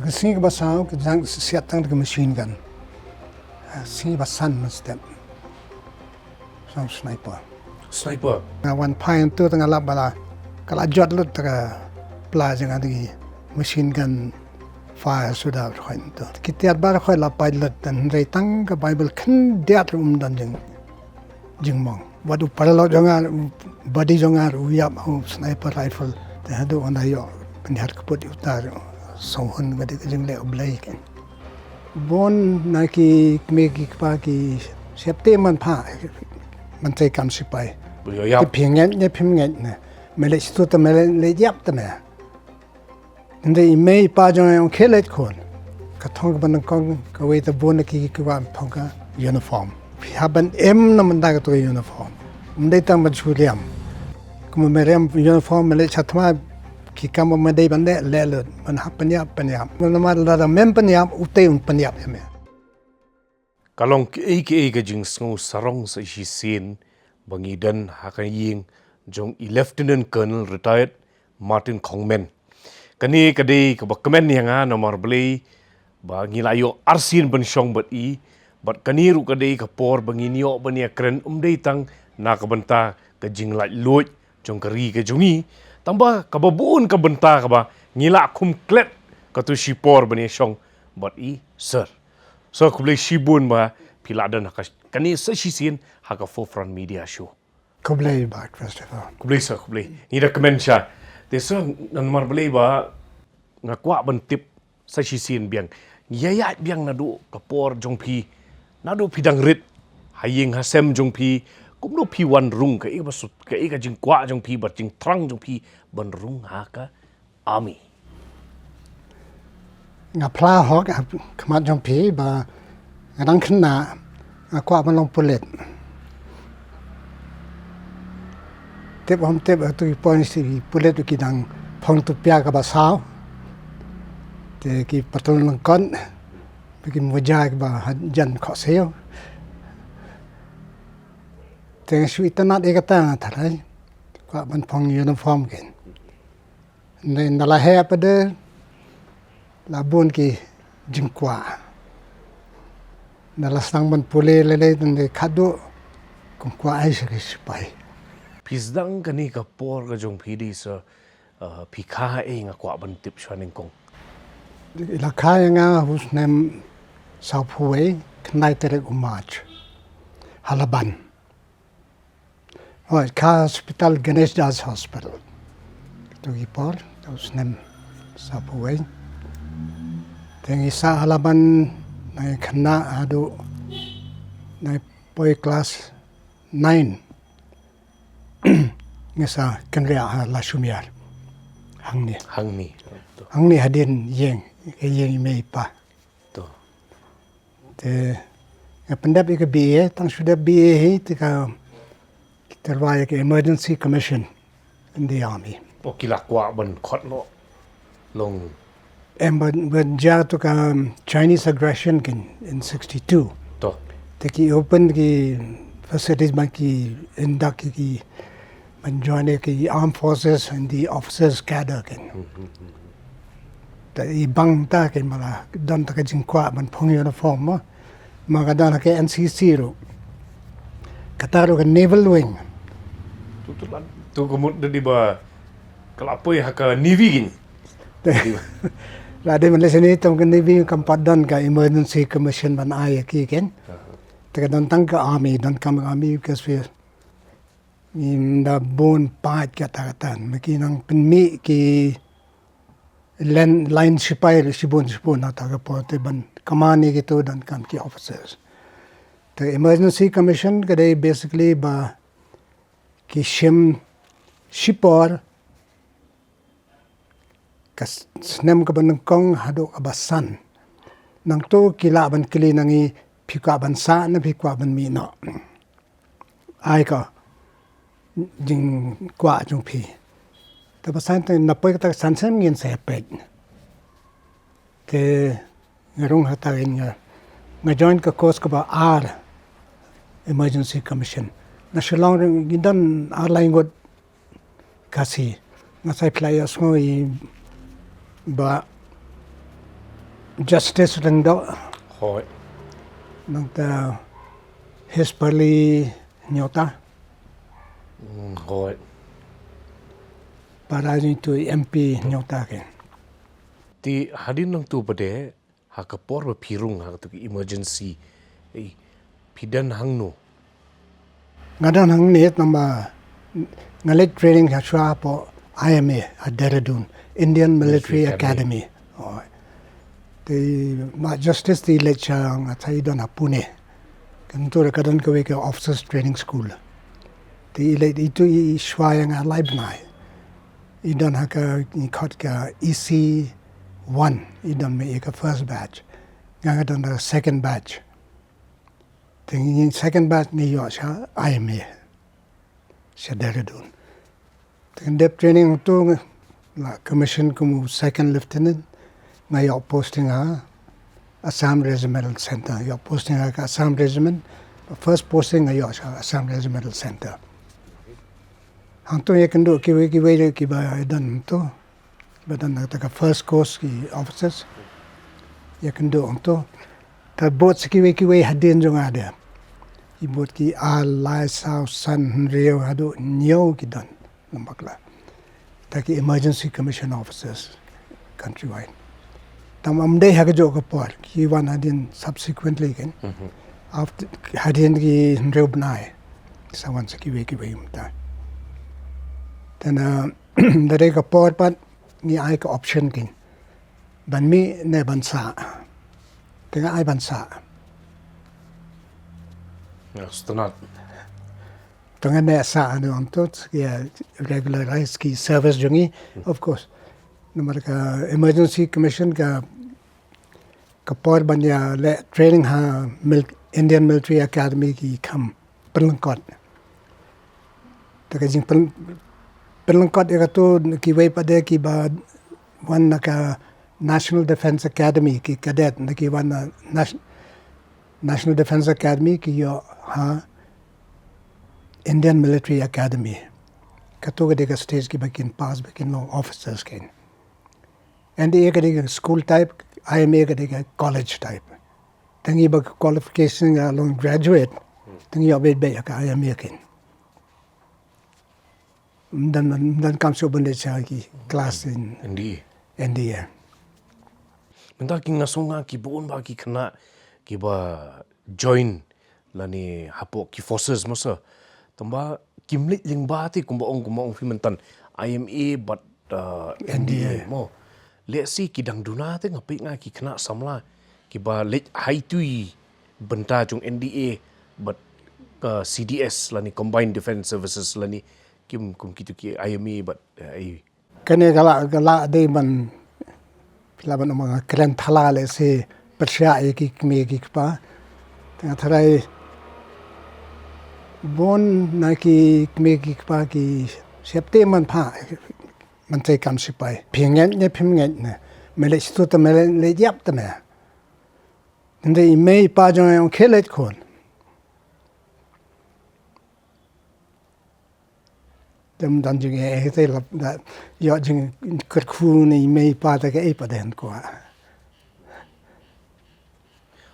Sing basau ke jang siat tang ke machine gun. Sing basan mesti. Sam sniper. Sniper. Wan pain tu tengah lap bala. Kalau jod lut tengah pelajang ada machine gun fire sudah berkhain tu. Kita ada berkhain lap pilot dan reitang ke Bible kan dia dan jeng mong. Wadu paralot jangan body jangan uyap sniper rifle. Dah ada orang ayo penyiar keput utar. Sohun gede jeng le oblai kan. Bon naki megi pagi siapte man pa man cai kam sipai. Beliau Ki pingat ne pingat ne. Mele situ ta mele le yap ta me. Nde imei pa jong yang kelet kon. Ka thong ban kong ka we ta bon ki wa thong ka uniform. Haban em na man da to uniform. Nde ta ma chuliam. Kuma merem uniform mele chatma ki kamu madai bande lelut man penyap man la mem penyap utai penyap ya. Kalong ke jing sngu sarong sa sin bangi dan hakan ying jong Lieutenant Colonel retired Martin Khongmen. Kani kadai ke bakmen yang nomor beli bangi layo arsin ben syong bat bat kani ru kadai ke por bangi niok bania kren umdei tang na ke benta ke jing lai luoj jong keri ke jongi tambah kababuun ka benta kaba ngila kum klet katu shipor bani syong bat sir so kublai shibun ba piladan hakas kani sa shisin haka forefront media show Kublai back festival. kublai sa kublai ni recommend sya desa nan mar blai ba ngakwa bentip sa shisin biang yaya biang nadu kapor jongpi nadu pidang rit haying hasem jongpi cũng đâu phi wan rung cái basut cái jing kwa jong phi bat jing trang jong phi ban rung ha ka army Ngapla hok khamat jong pi ba ngadang khna kwa ban long pulet. Tep tu pon si pulet ki dang phong tu pya ka ba sao. Te ki patul lang kon ki moja ba jan kho seo. Tengah sui tanat ekata tharai kwa ban phong uniform ken ne nala he pada labun ki jingkwa nala sang ban pule lele de khadu kum kwa ai sipai pizdang kani ka por ka jong phi di sa phikha e nga kwa ban tip shwaning kong la kaya nga husnem saupuwe knai tere umach halaban hospital Ganesh Das Hospital. Itu ipor, terus nem sapuai. Tengi sa halaman na kena adu na poi kelas 9. Ngesa kenria la sumiar. Hangni hadin yeng mei pa. To. Te ngapendap ika BA, tang sudah BA hi tika terwaya ke emergency commission in the army. Okila kwa ban khot lo long Ben jatuh ke Chinese aggression in 62. to Teki open ki facilities baki indak ki menjoin ki armed forces and the officers cadre kan. Dari bang ta kan malah dan tak jingkwa ban phong uniform maka dan ke NCC ro. Kata ro ke naval wing. tu kemud di ba kelapoi haka navy gin Lade Malaysia ni tam kan Navy kampadan ka emergency commission ban ai ki ken. Taka dan tang ka army dan kam army because we in the bone part ka takatan makinang penmi ki line sipai sibon na taka pote ban kamani gitu dan kam ki officers. The emergency commission kadai basically ba ki shipor kas snem ka ban kong hado abasan nang to kila ban kili nangi phika ban sa na phikwa ban mi no ai ka jing kwa jung phi ta basan te na poi ta san sem ngin se pet te ngarung hata nga join ka course ka ba R emergency commission na shilong gindan ar language kasi nga sai players mo ba justice rang do หอย nang ta his parli nyota หอย para ni tu MP nyota ke ที่ฮัดินนังตัวประเดะหากปอร์ว่าพิรุงหากตุก emergency พิดันหังโน ngadan hang net namba ngalet training ha shwa po IMA at Dehradun Indian Military Academy the ma justice the lecture nga thai don ha Pune kan tur kadan ko ke officers training school the ile itu I shwa nga live nai I don ha ka I khot ka EC 1 I don me ka first batch nga don the second batch the second batch ni yo sha IMA sha Dehradun the dep training to la commission kumu second lieutenant nga yo posting ha Assam Regimental Center yo posting ha Assam Regiment first posting nga yo sha Assam Regimental Center hang to ye kendo ki we ki ba dan to badan ta ka first course ki officers ye kendo to ta boat ki we hadin jong ada I boat ki al lai south sun rio hadu nyo ki dan lambakla ta ki emergency commission officers countrywide tam amde ha jo ka por ki wan hadin subsequently again after hadin ki rio bnai sawan ki we umta then dare ka por pat ni ai ka option kin ban mi ne ban sa tenga ai ban sa Stunat. tenga ne sa anu antot ya regularize ki service jungi of course number ka emergency commission ka por ban ya le training ha Indian Military Academy ki kham perlengkot ta ka jing perlengkot ya to ki we pade ki ba one ka National Defense Academy ki cadet na ki one National Defense Academy ki yo ha Indian Military Academy kato ga de stage ki bakin pass bakin long officers kin and ye ga de school type IMA ga de college type tangi ba qualification along graduate tangi yo be ka IMA kin dan kam so bende cha ki class in NDA Menta ki ngasunga ki bon ba ki khna ki ba join lani hapo ki forces masa tamba kimlit lingba ti kumba ong fi mentan IMA but NDA mo le si ki dang duna te ngapi nga ki khna samla ki ba le hai tui benta jung NDA but CDS lani combined defense services lani kim kum kitu ki IMA but ai kene gala de man pilaban mga kren thala le se persya ki me ki pa tanga tharai bon na ki me ki pa ki septe man pha man chai kam sipai phingen ne phimngen ne mele stu ta mele le yap ta me nde me pa jong yong khelet khon dem dan jing e te la da yo jing kut khu ni me pa ta ke e pa den ko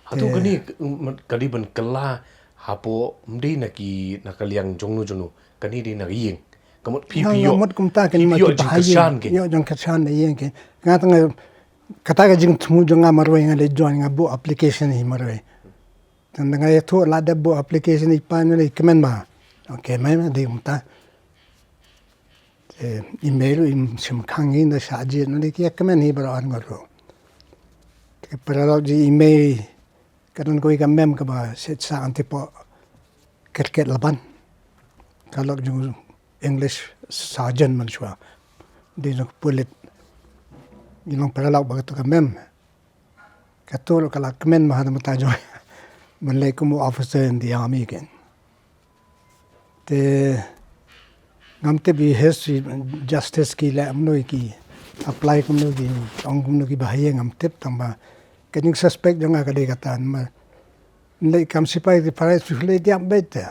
hatu gani kaliban kala hapo mdi na ki nakaliang jongnu kani di na ying kamot PPO yo mot kum ta ken ma PPO ki jing ke yo jong kashan ne yen ke nga ta kata ga jing thmu jonga marwe nga le join nga bo application hi marwe tan nga ye tho la da bo application hi pa ne kemen ma okay mai ma de umta email im sim khangi na saji no ki kemen hi bar an ngoro ke paralo ji email karon ko ka mem ka ba set sa antipo kerket laban kalok jung English sergeant man shwa de no pulit ilong paralo ba to ka mem ka to kala kemen ma hada mata jo man le ko officer in the army again te ngamte bi history justice ki la amno ki apply kum no ki ong kum no ki bahaye ngamte tamba kening suspect jong ka de katan ma le kam sipai di parai su le diam bete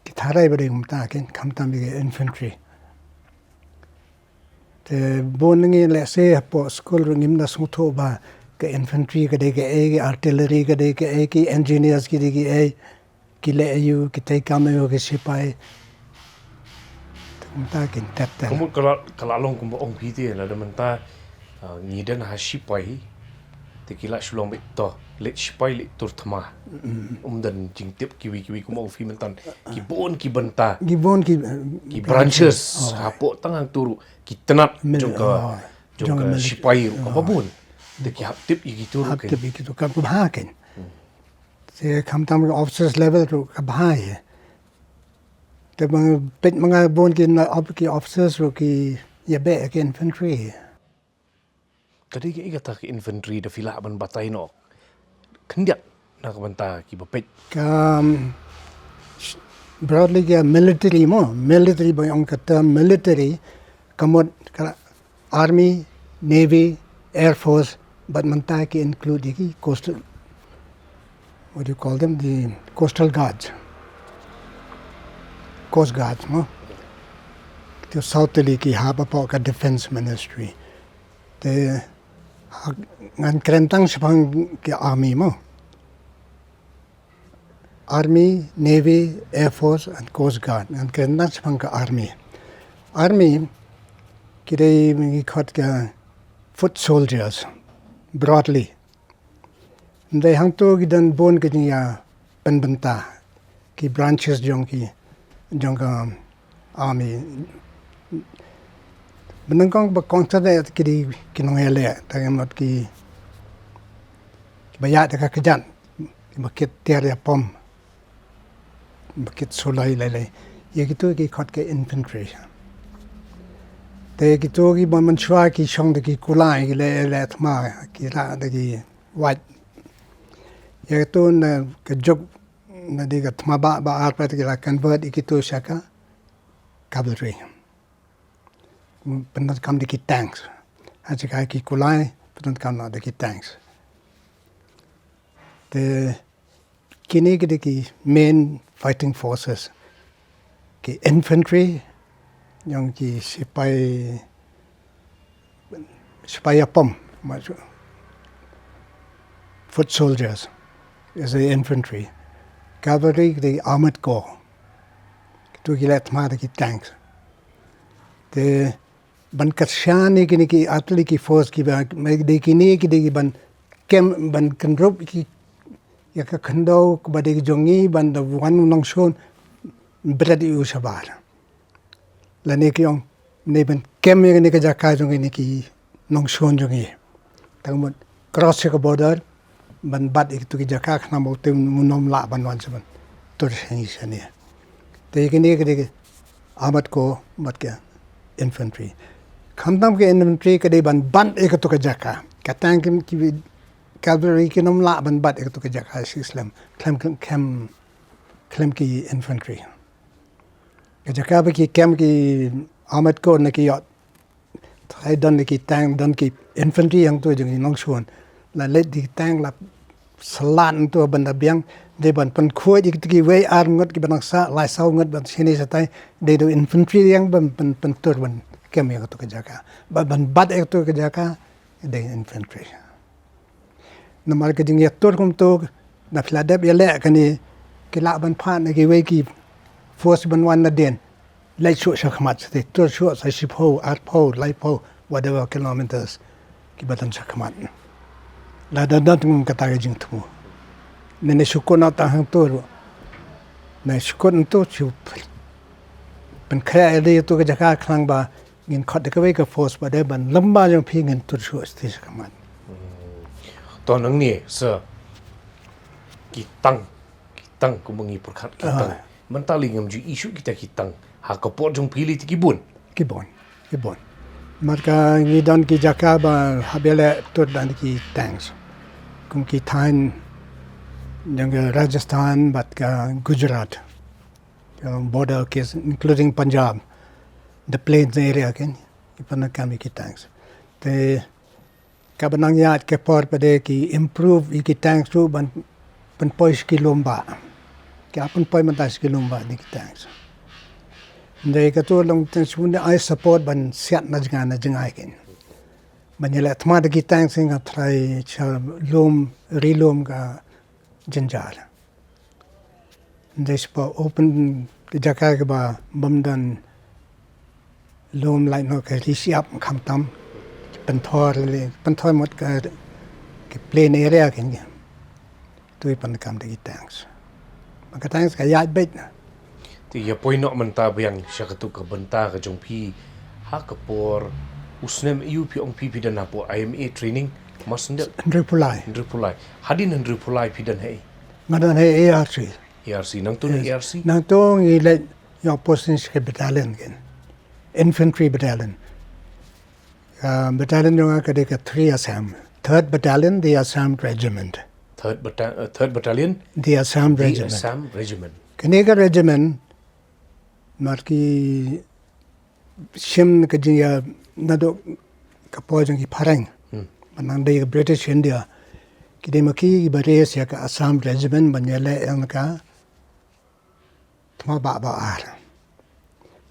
ki tharai bare umta ken kam tam bi infantry te bon ngi le se po school ngim na su tho ba ke infantry ke de ke e artillery ke de ke e ki engineers ki de ke e ki le yu ki te kam yo ke sipai ta kin tat ta Kamu kalau long kumba ong piti la de menta ni dan ha sipai te kila shulong to le sipai le tur thama dan jing tip kiwi kumong fi mentan ki bon ki benta gibon ki branches hapo tangang turu ki tenat jongka sipai apa bun de ki hap tip ki turu ke bi ki to ka ba ken se kam tam officers level ru ka ba ye te bang pet mga bon ki na officers ru ki ya be ke infantry tadi ki igata ki infantry de fila ban batai no kendiak na benta ki bapet broadly ke military ba yung kata military kamot army navy air force but manta ki include ki coastal, what do you call them, the coastal guards, coast guards the southerly ki haba po ka defense ministry the ngan krentang sapang ki army Army, Navy, Air Force, and Coast Guard. And that's from the Army. Army, we called foot soldiers, broadly. And they hang to gidan bon gidan penbenta, ki branches jong army. Benangkong ba constant ki kinongele, tagamot ki bayat ka kajan, bakit tiar pom. Bakit sulai lele ye gitu ki khot ke infantry te gitu ki ban chua ki chong de ki kulai le thma ki ra de ki white ye to na ke jog na de ka thma ba ar pa ki la convert ki to shaka cavalry penat kam de ki tanks ha ka ki kulai penat kam na de ki tanks te kini ki main fighting forces ki infantry yang ki sipai apom foot soldiers is the infantry cavalry the armored corps tu ki let ma ki tanks the ban katshani ki atli ki force ki ba de kini ki ban kem ban kanrop ki ya ka khando ba de jongi ban da wan nong shon brad yu sabar la ne ki ong ne ban kem ne ka jaka jongi ne ki nong shon jongi tang cross ka border ban bat ik tu ki jaka khna mo te nom la ban wan saban tur ni sane te ki ne ki amat ko bat ka infantry khandam ke infantry ka de ban ek tu ka jaka ka tang ki cavalry ki nom la ban bat ek tu ka jaka islam klem ki infantry ka jaka ba ki kem ki amat ko na ki yot thai don ki tang don ki infantry yang tu jeng nong chuan la let di tang la salan tu ban da biang de ban pan khoi di ki we ar ngot ki ban sa lai sau ngot ban sini sa tai de do infantry yang ban pan tur ban kem ek tu ka jaka ba ban bat ek tu ka jaka de infantry namal ka ding yatur kum to na fladab ya le kani ki la ban phan ki we ki force ban wan na den lai chu shakmat te tur chu sa shipho at po lai po whatever kilometers ki batan shakmat la da tum ka ta jing tu ne shukona ta hang to na shukon to chu ban kha de to ka jaka khlang ba ngin khot de ka we ka force ba de ban lamba jong phi ngin tur chu sti shakmatตอนนั้นนี่เสือกีตังกูมึงอีประคัดกีตังมันตาลิงมจูอิชุกีตากีตังหากปอดจงพิลิตกีบุนmarka ngidan ki jakaba habele tur dan ki tanks kum ki thain yang Rajasthan but ka Gujarat border case including Punjab the plains area ken ipana kami ki tanks te kabanang yat ke por pade ki improve ki tanks tu ban pois ki lomba ki apun poi mantas ki lomba ni ki tanks Dari katu long sebenarnya I support ban siat na jengai kin. Banyak thma de kita yang singa try relum ka jenjar. Dari sepa open jaga ke ba bamdan lom lai no ka risiap kamtam pentor mot ka plain area kin. Tu pan kam de kita. Maka thanks ka yat bet na. Ti ya point nak menta yang syakatu ke benta ke jongpi ha ke por usnem iu pi ong pi pidan apo IMA training mas ndak Repulai. ndripulai hadin ndripulai pidan hei Ngadan he ARC. ARC nang tu ARC Nang tu ngilet yung posting sa battalion kin. Infantry battalion. Battalion yung kadika 3 Assam. 3rd Battalion, the Assam Regiment. third battalion The Assam the Regiment. Assam regiment Kaniga regiment, marki sim kajiya nado kapojang ki parang. Manang day British India. Kidi maki bares ya ka Assam Regiment banyala yang ka tama ba ar.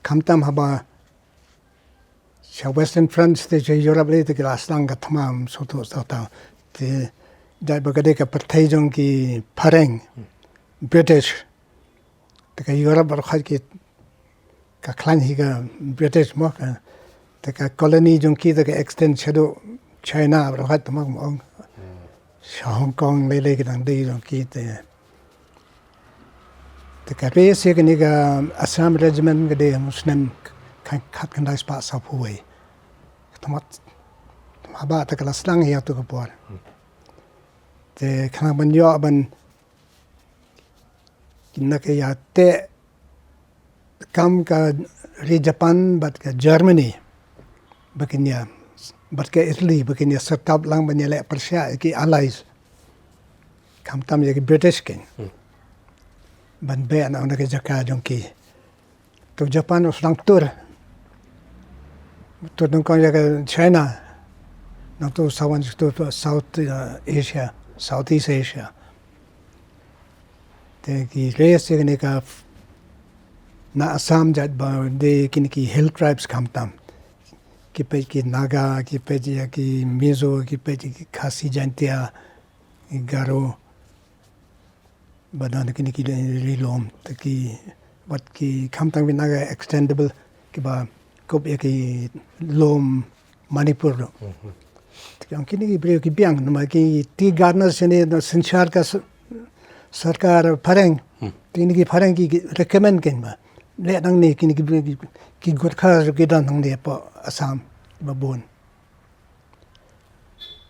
Kamtam haba sa Western Front de Europe le te laslang ka tamam soto soto te dai bagade ka patay jong ki parang British te ka Europe bar khat ki ka clan hi ka British mo ka te ka colony jong ki te ka extend shadow China bar khat tamam mo sa Hong Kong le ka dang dei jong ki te ka race ka ni ka Assam Regiment ka de Muslim kan khat kan dai spa sa phuai tamat haba ta kala slang hi tu ka por te khana ban yo ban kinna ke ya te kam ka ri Japan bat ka Germany bakinya bat ka Italy bakinya setup lang ban le Persia ki allies kam tam ye ki British ken ban be na ona ke jaka jong ki to Japan uslang tur nung kong ya China nung to sawan to South Asia Southeast Asia te ki race ni ka na Assam jat ba de kin ki hill tribes kamtam ki pe ki Naga ki pe ki Mizo ki pe ki Khasi Jantia Garo badan kin ki rilom te ki wat ki kamtam bi Naga extendable ki ba kop ki lom Manipur lo. Yang kini ki beliau ki biang nama ki tea gardeners ini senchar ka sarkar parang. Kini ki parang ki recommend ken ma. Le nang ni kini ki Gurkha ki dan nang ni po Assam babon.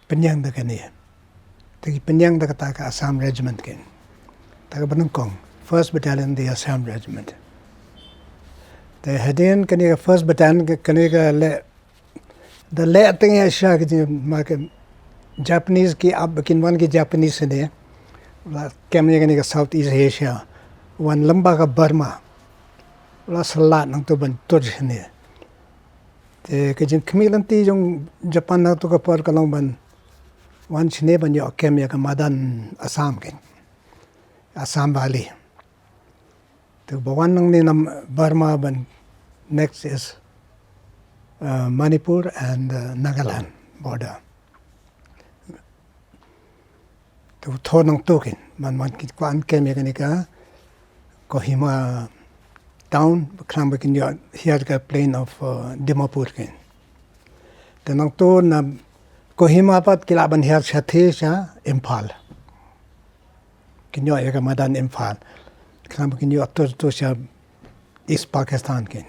Penyang da kani. Tapi penyang da kata ka Assam Regiment ken. Taga Banungkong, 1st Battalion the Assam Regiment. The Hedin kani first battalion kani le the le thing is sha ki marke Japanese ki ab kinwan ki Japanese ne la kemne kani Southeast Asia wan lamba ka Burma la salat nang to ban tur ne te ke jin kmilan ti jong Japan na to ka par ka long ban wan chine ban yo kemya ka madan Assam ken Assam Valley. The one nang Burma ban next is Manipur and Nagaland border. The thonang token man kit kwan kemi kanika Kohima town kram bakin yo here ka plain of Dimapur ken. The nang to na Kohima pat kilaban here chathe sha Imphal. Kinyo eka madan Imphal. Kram bakin yo to sha East Pakistan ken.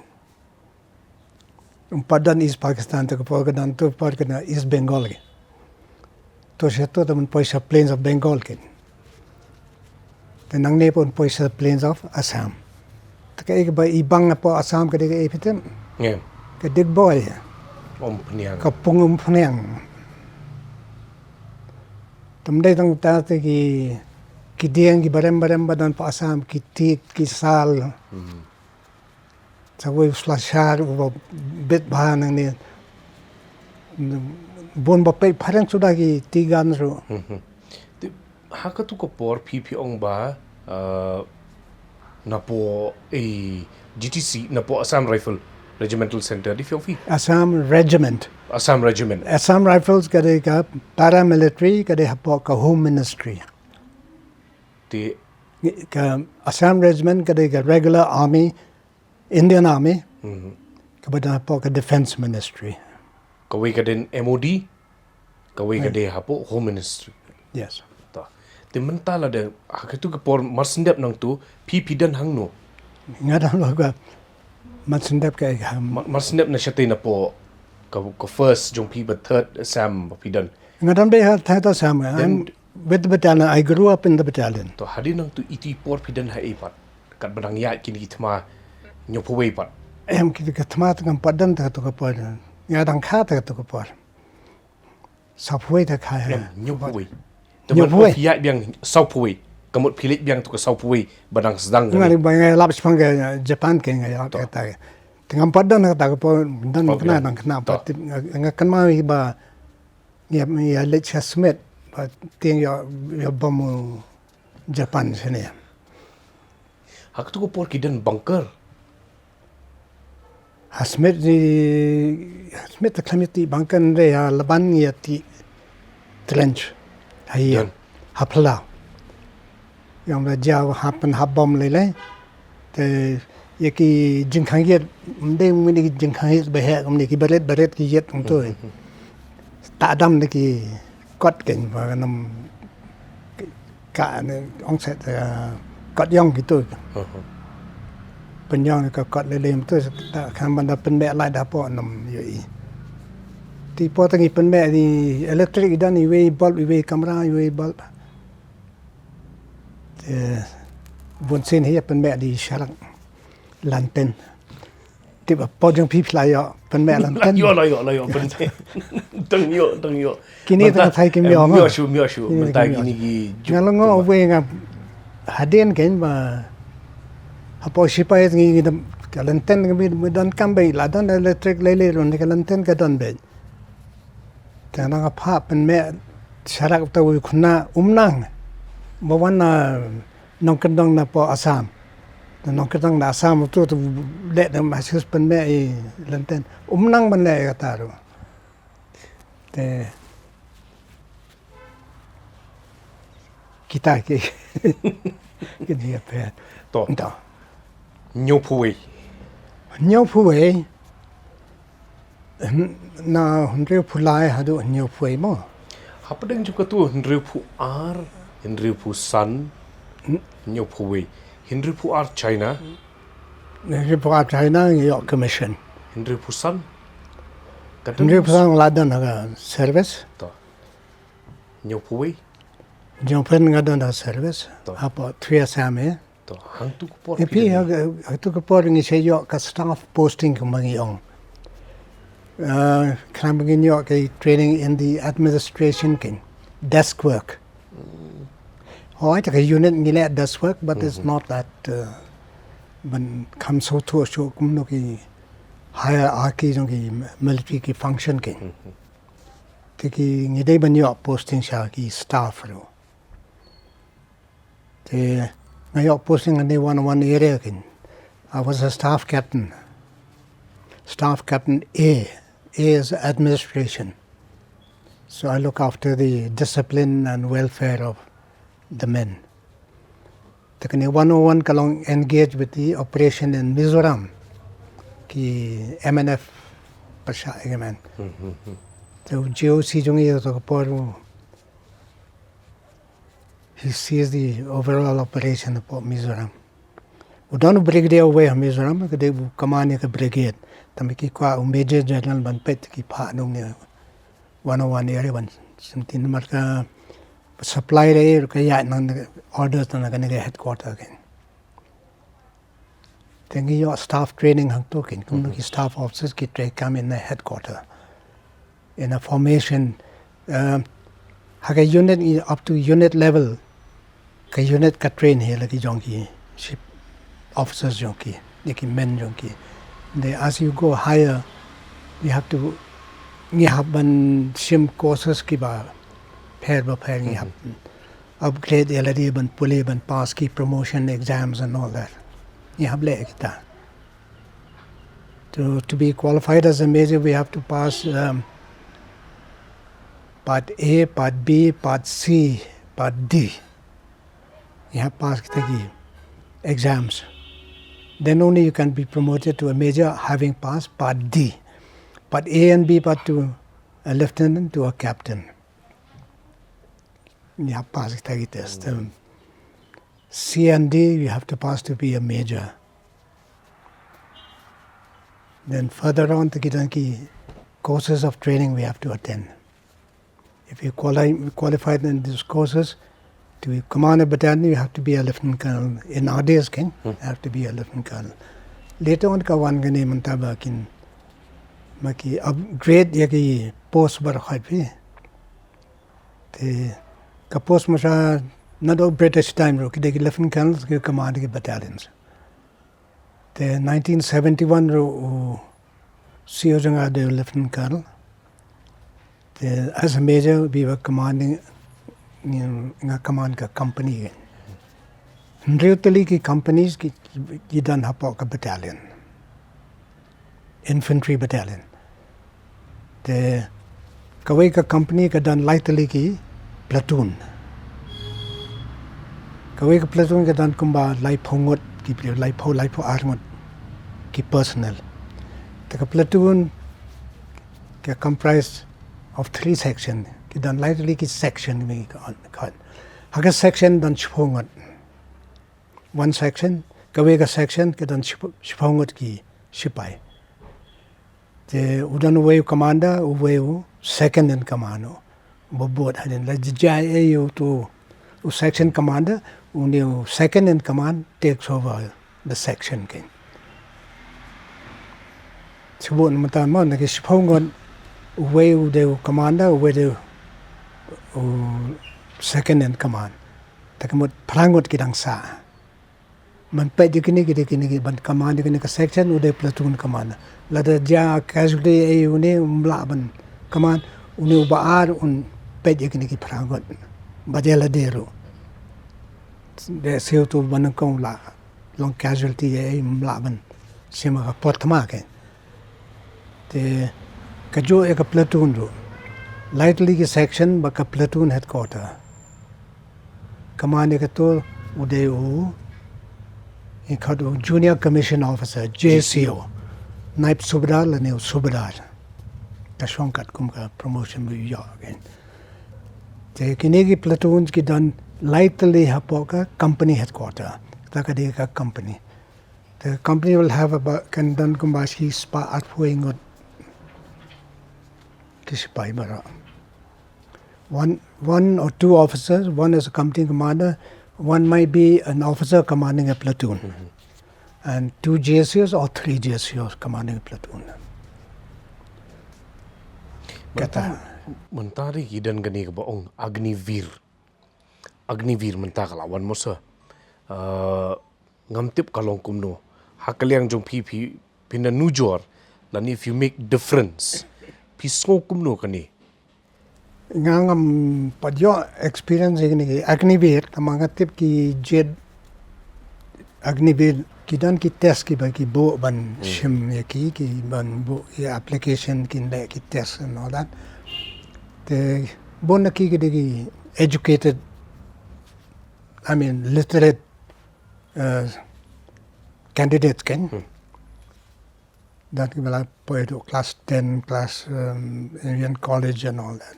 Padan East Pakistan to Pagadan to Parkana East Bengal ken. To sheto taman poisa plains of Bengal ken. The nang nepon poisa plains of Assam. Taka ik ba ibang na po Assam ka diga ipitin. yeah Ka digboy. penyang Ka pungum panyang. Tamday tang tate ki diang ki barem badan po Assam ki tik ki sal. Sa way slashar ubo bit bahan ni bon ba pe parang sudah ki tigan ro. Haka tu ko por pipi ong ba na po GTC na po Assam Rifle Regimental Center di Fiofi. Assam Regiment. Assam Regiment. Assam Rifles kada ka paramilitary kada hapo ka Home Ministry. Ti Ka Assam Regiment kada ka regular army, Indian Army. Kabada hapo ka Defense Ministry. kawai ka din MOD, kawai ka din hapo Home Ministry. Yes. Ta. Ti mentala de hakatu ka por marsendap nang tu pipidan hang no. Ngadan lo ka matsendap ka Marsendap na siya na po ka first jong pi but third Assam pidan. ngadan be ha ta Assam. I'm with the battalion. I grew up in the battalion. To hari nang tu iti por pidan ha ipat. Kat badang ya kini kitma nyopaway pat. Em kita ka tmat kan padan ta to ka por. Ngadan kha ta to ka por. Sapwe ta kha. Nyopaway. Nyopaway. Ya biang saupaway. Kamut pilit biang tu ka saupaway badang sedang. Ngari bangai lap spang ka Japan ke ngai ta ta. Tengam padan ta ka por dan kena dan kena pat ngakan ma ba ya lech smith ba ting ya bom Japan sini. Hak tu ko por kidan bunker. Smith ta klamiti bangkan re ya laban ya ti trench. Hai hapla. Yang da jaw happen habom lele. Te yaki jingkhang yet mde mini jingkhang yet be ha mni ki baret ki yet ong to. Ta dam ni ki kot ken ba nam ka ne ong set kot yong ki to. Pen yong ka kot lele to ta kan ban da pen me lai da po nam yi. Ti po tangi pen me ni electric dan ni we bulb we camera we bulb. Buồn xin hi pen mẹ đi sarang lanten ti ba po jong pi play yo pen mẹ lanten Yo pen tang yo kini ta thai kim yo myo shu men ta kini ki ngalongo we nga haden ken ba hapo sipai ngi dam ka lanten ngi don kambe la don electric lele ron ka lanten ka don be ta na pa pen mẹ sarak ta wi khuna umnang mo wan nong kendong na po Assam. Nong kendong na Assam tu le na masus pen me lanten. Umnang man le kata ro. Te kita ke dia pe. to nyopaway. Nyau phuwe na hundre phulai hadu nyau phuwe mo. Hapadeng juga tu Hinripu R, Hinripu Sun, nyopaway. Hinripu R China, Report China yo commission. Hinripu Sun. Hundre phulai ladan ha service. To nyopaway. Jompen ngadon da service. To. Apo 3 Assam To hang tu ko por. Epi tu ko por ngi se yo ka staff posting ko mangi ong. Kram yo ke training in the administration king desk work. Oh, I take a unit ngi le desk work, but it's not that when comes so to show kum no ki hierarchy jong ki military ki function king. Tiki ngi dei ban yo posting sha ki staff ro. Te ngayon posting in the one area kin. I was a staff captain. Staff captain A. A is administration. So I look after the discipline and welfare of the men. The 101 kalong engage with the operation in Mizoram. Ki MNF pasha again. So GOC jungi to por. He sees the overall operation of Mizoram. Udon brigade away from Mizoram, they command the brigade. Tamiki kwa major general ban pet ki pa nung ni 101 area ban. Something marka supply re kaya nang orders na kanila headquarter again. Tengi yo staff training hang token. Kung ki staff officers ki try come in the headquarter. In a formation, haka unit up to unit level. Ka unit ka train he lagi jonki ship officers jonki like men jonki. They as you go higher, you have to you have ban sim courses ki ba pair you have upgrade ban pule ban pass ki promotion exams and all that. You have le kita. To be qualified as a major, we have to pass Part A, Part B, Part C, Part D. You have passed the exams. Then only you can be promoted to a major having passed Part D. Part A and B, Part to a lieutenant to a captain. You have passed the test. C and D you have to pass to be a major. Then further on, the courses of training we have to attend. If you qualified in these courses, to command a battalion, you have to be a lieutenant colonel. In our days, you have to be a lieutenant colonel. Later on, kawan gani mantaba kin maki upgrade yaki post bar khaipi. Te ka post masha not all British time ro ki lieutenant colonels ki command ki battalions. Te 1971 ro CEO janga de lieutenant colonel. As a major, we were commanding command ka company. Really, ki companies ki dan hapo ka battalion, infantry battalion. The kawai ka company ka dan lightly ki platoon. Kawai ka platoon ka dan kumba lai phongot ki lai pho armot ki personnel. The platoon ka comprised of 3 sections. Ki dan lightly ki section me kan. Haga section dan chphongot. 1 section, kawai ka section ki dan chphongot ki sipai. The udan uweu commander uweu second in command. Bobot hadin la jai you to section commander uni second in command takes over the section king. Subun matama na ki chphongot uweu de commander uweu second in command. Takamut prangot kidang sa. Man pe dikini ban command dikini ka section ude platoon command. Lada ja casualty uni mlaban command uni baar un pe dikini ki prangot. Badela dero. De seo to banakong la long casualty mlaban sima ka portma ke. Te kajo ek platoon ro. Lightly ki section baka platoon headquarter. Command ekato udeu ikado junior commission officer JCO. Naib subadar la neu subadar. Kashongkat kum ka promotion bu ya again. Te kinegi platoons ki dan lightly hapoka company headquarter. Takade ka company. The company will have about can dan kumbashi spa at puingot kisipai bara. One or 2 officers, one is a company commander, one might be an officer commanding a platoon, and 2 JCOs or 3 JCOs commanding a platoon. Mentari kidan gani ka baong Agnivir mentaka lawan mo sa ngamtip kalong kumno hakaliang jong pi pinanujor lan if you make difference pisngo kumno kani Ngangam padyo experience ini Agnivir tamangatip ki jed Agnivir kidan ki test ki ba ki bo ban shim ki ban bo application ki le ki test and all that. The bon ki educated, I mean literate candidates can that will poeto class 10 class Indian college and all that.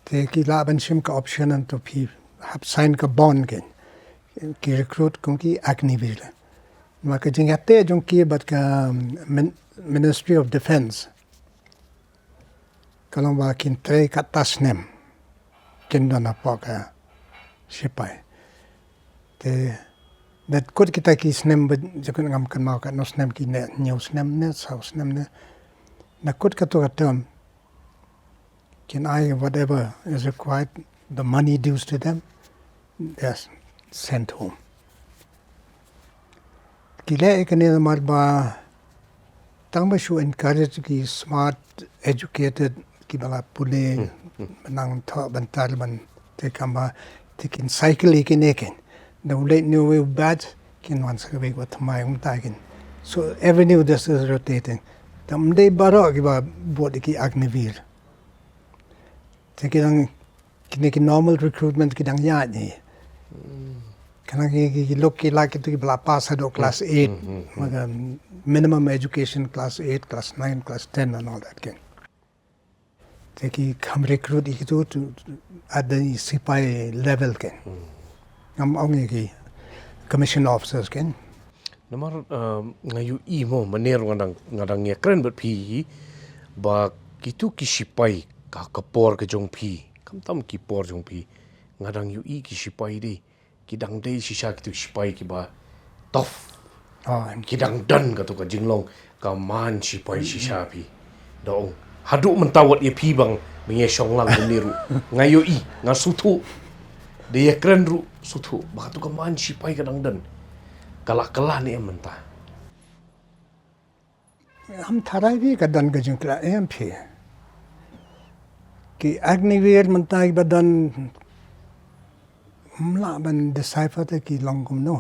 They ki laban shim ka option and to have sign ka bond ken ki recruit kung ki Agnivir. Maka jingate jong ki but ka Ministry of Defense. Kalau makin tray kat tasnem kendo na po ka sipai. Te that kut kita ki snem jakun ngam kan mau kat no snem ki ne new snem ne sau snem ne na kut ka to ka term can I whatever is required the money dues to them they're sent home. Kile ikani mar ba tang ba shu encourage ki smart educated ki bala pune nang tho bantar ban te kamba te kin cycle ikin the late new way bad kin wan sa we wat mai ta kin So avenue this is rotating. Tamde baro kiba board ki Agnivir. Kidang kini normal recruitment kidang ya ni. Kanang ki look ki like to bla pass hado class 8, minimum education class 8, class 9, class 10 and all that ken. Teki kam recruit itu to at the sipai level ken. Ngam ongi ki commission officers ken. Namar ngayu mo maner ngadang ya keren bet pi ba kitu kisipai ka kapor ke jong pi kam tam ki por jong pi ngadang yu kisipai di kidang dei sisa kitu sipai ki ba tof kidang dan ka tu ka jinglong ka man sipai sisa pi dong hadu mentawat ye pi bang menye songlang beniru ngayu ngasutu de ya keren ru sutu ba tu ka man sipai kadang dan kalah ni mentah. हम थाराई भी कदन के जिंकला एम फी कि अग्निवीर मनता की बदन हमला बन डिसाइफर ते की लंगुम नो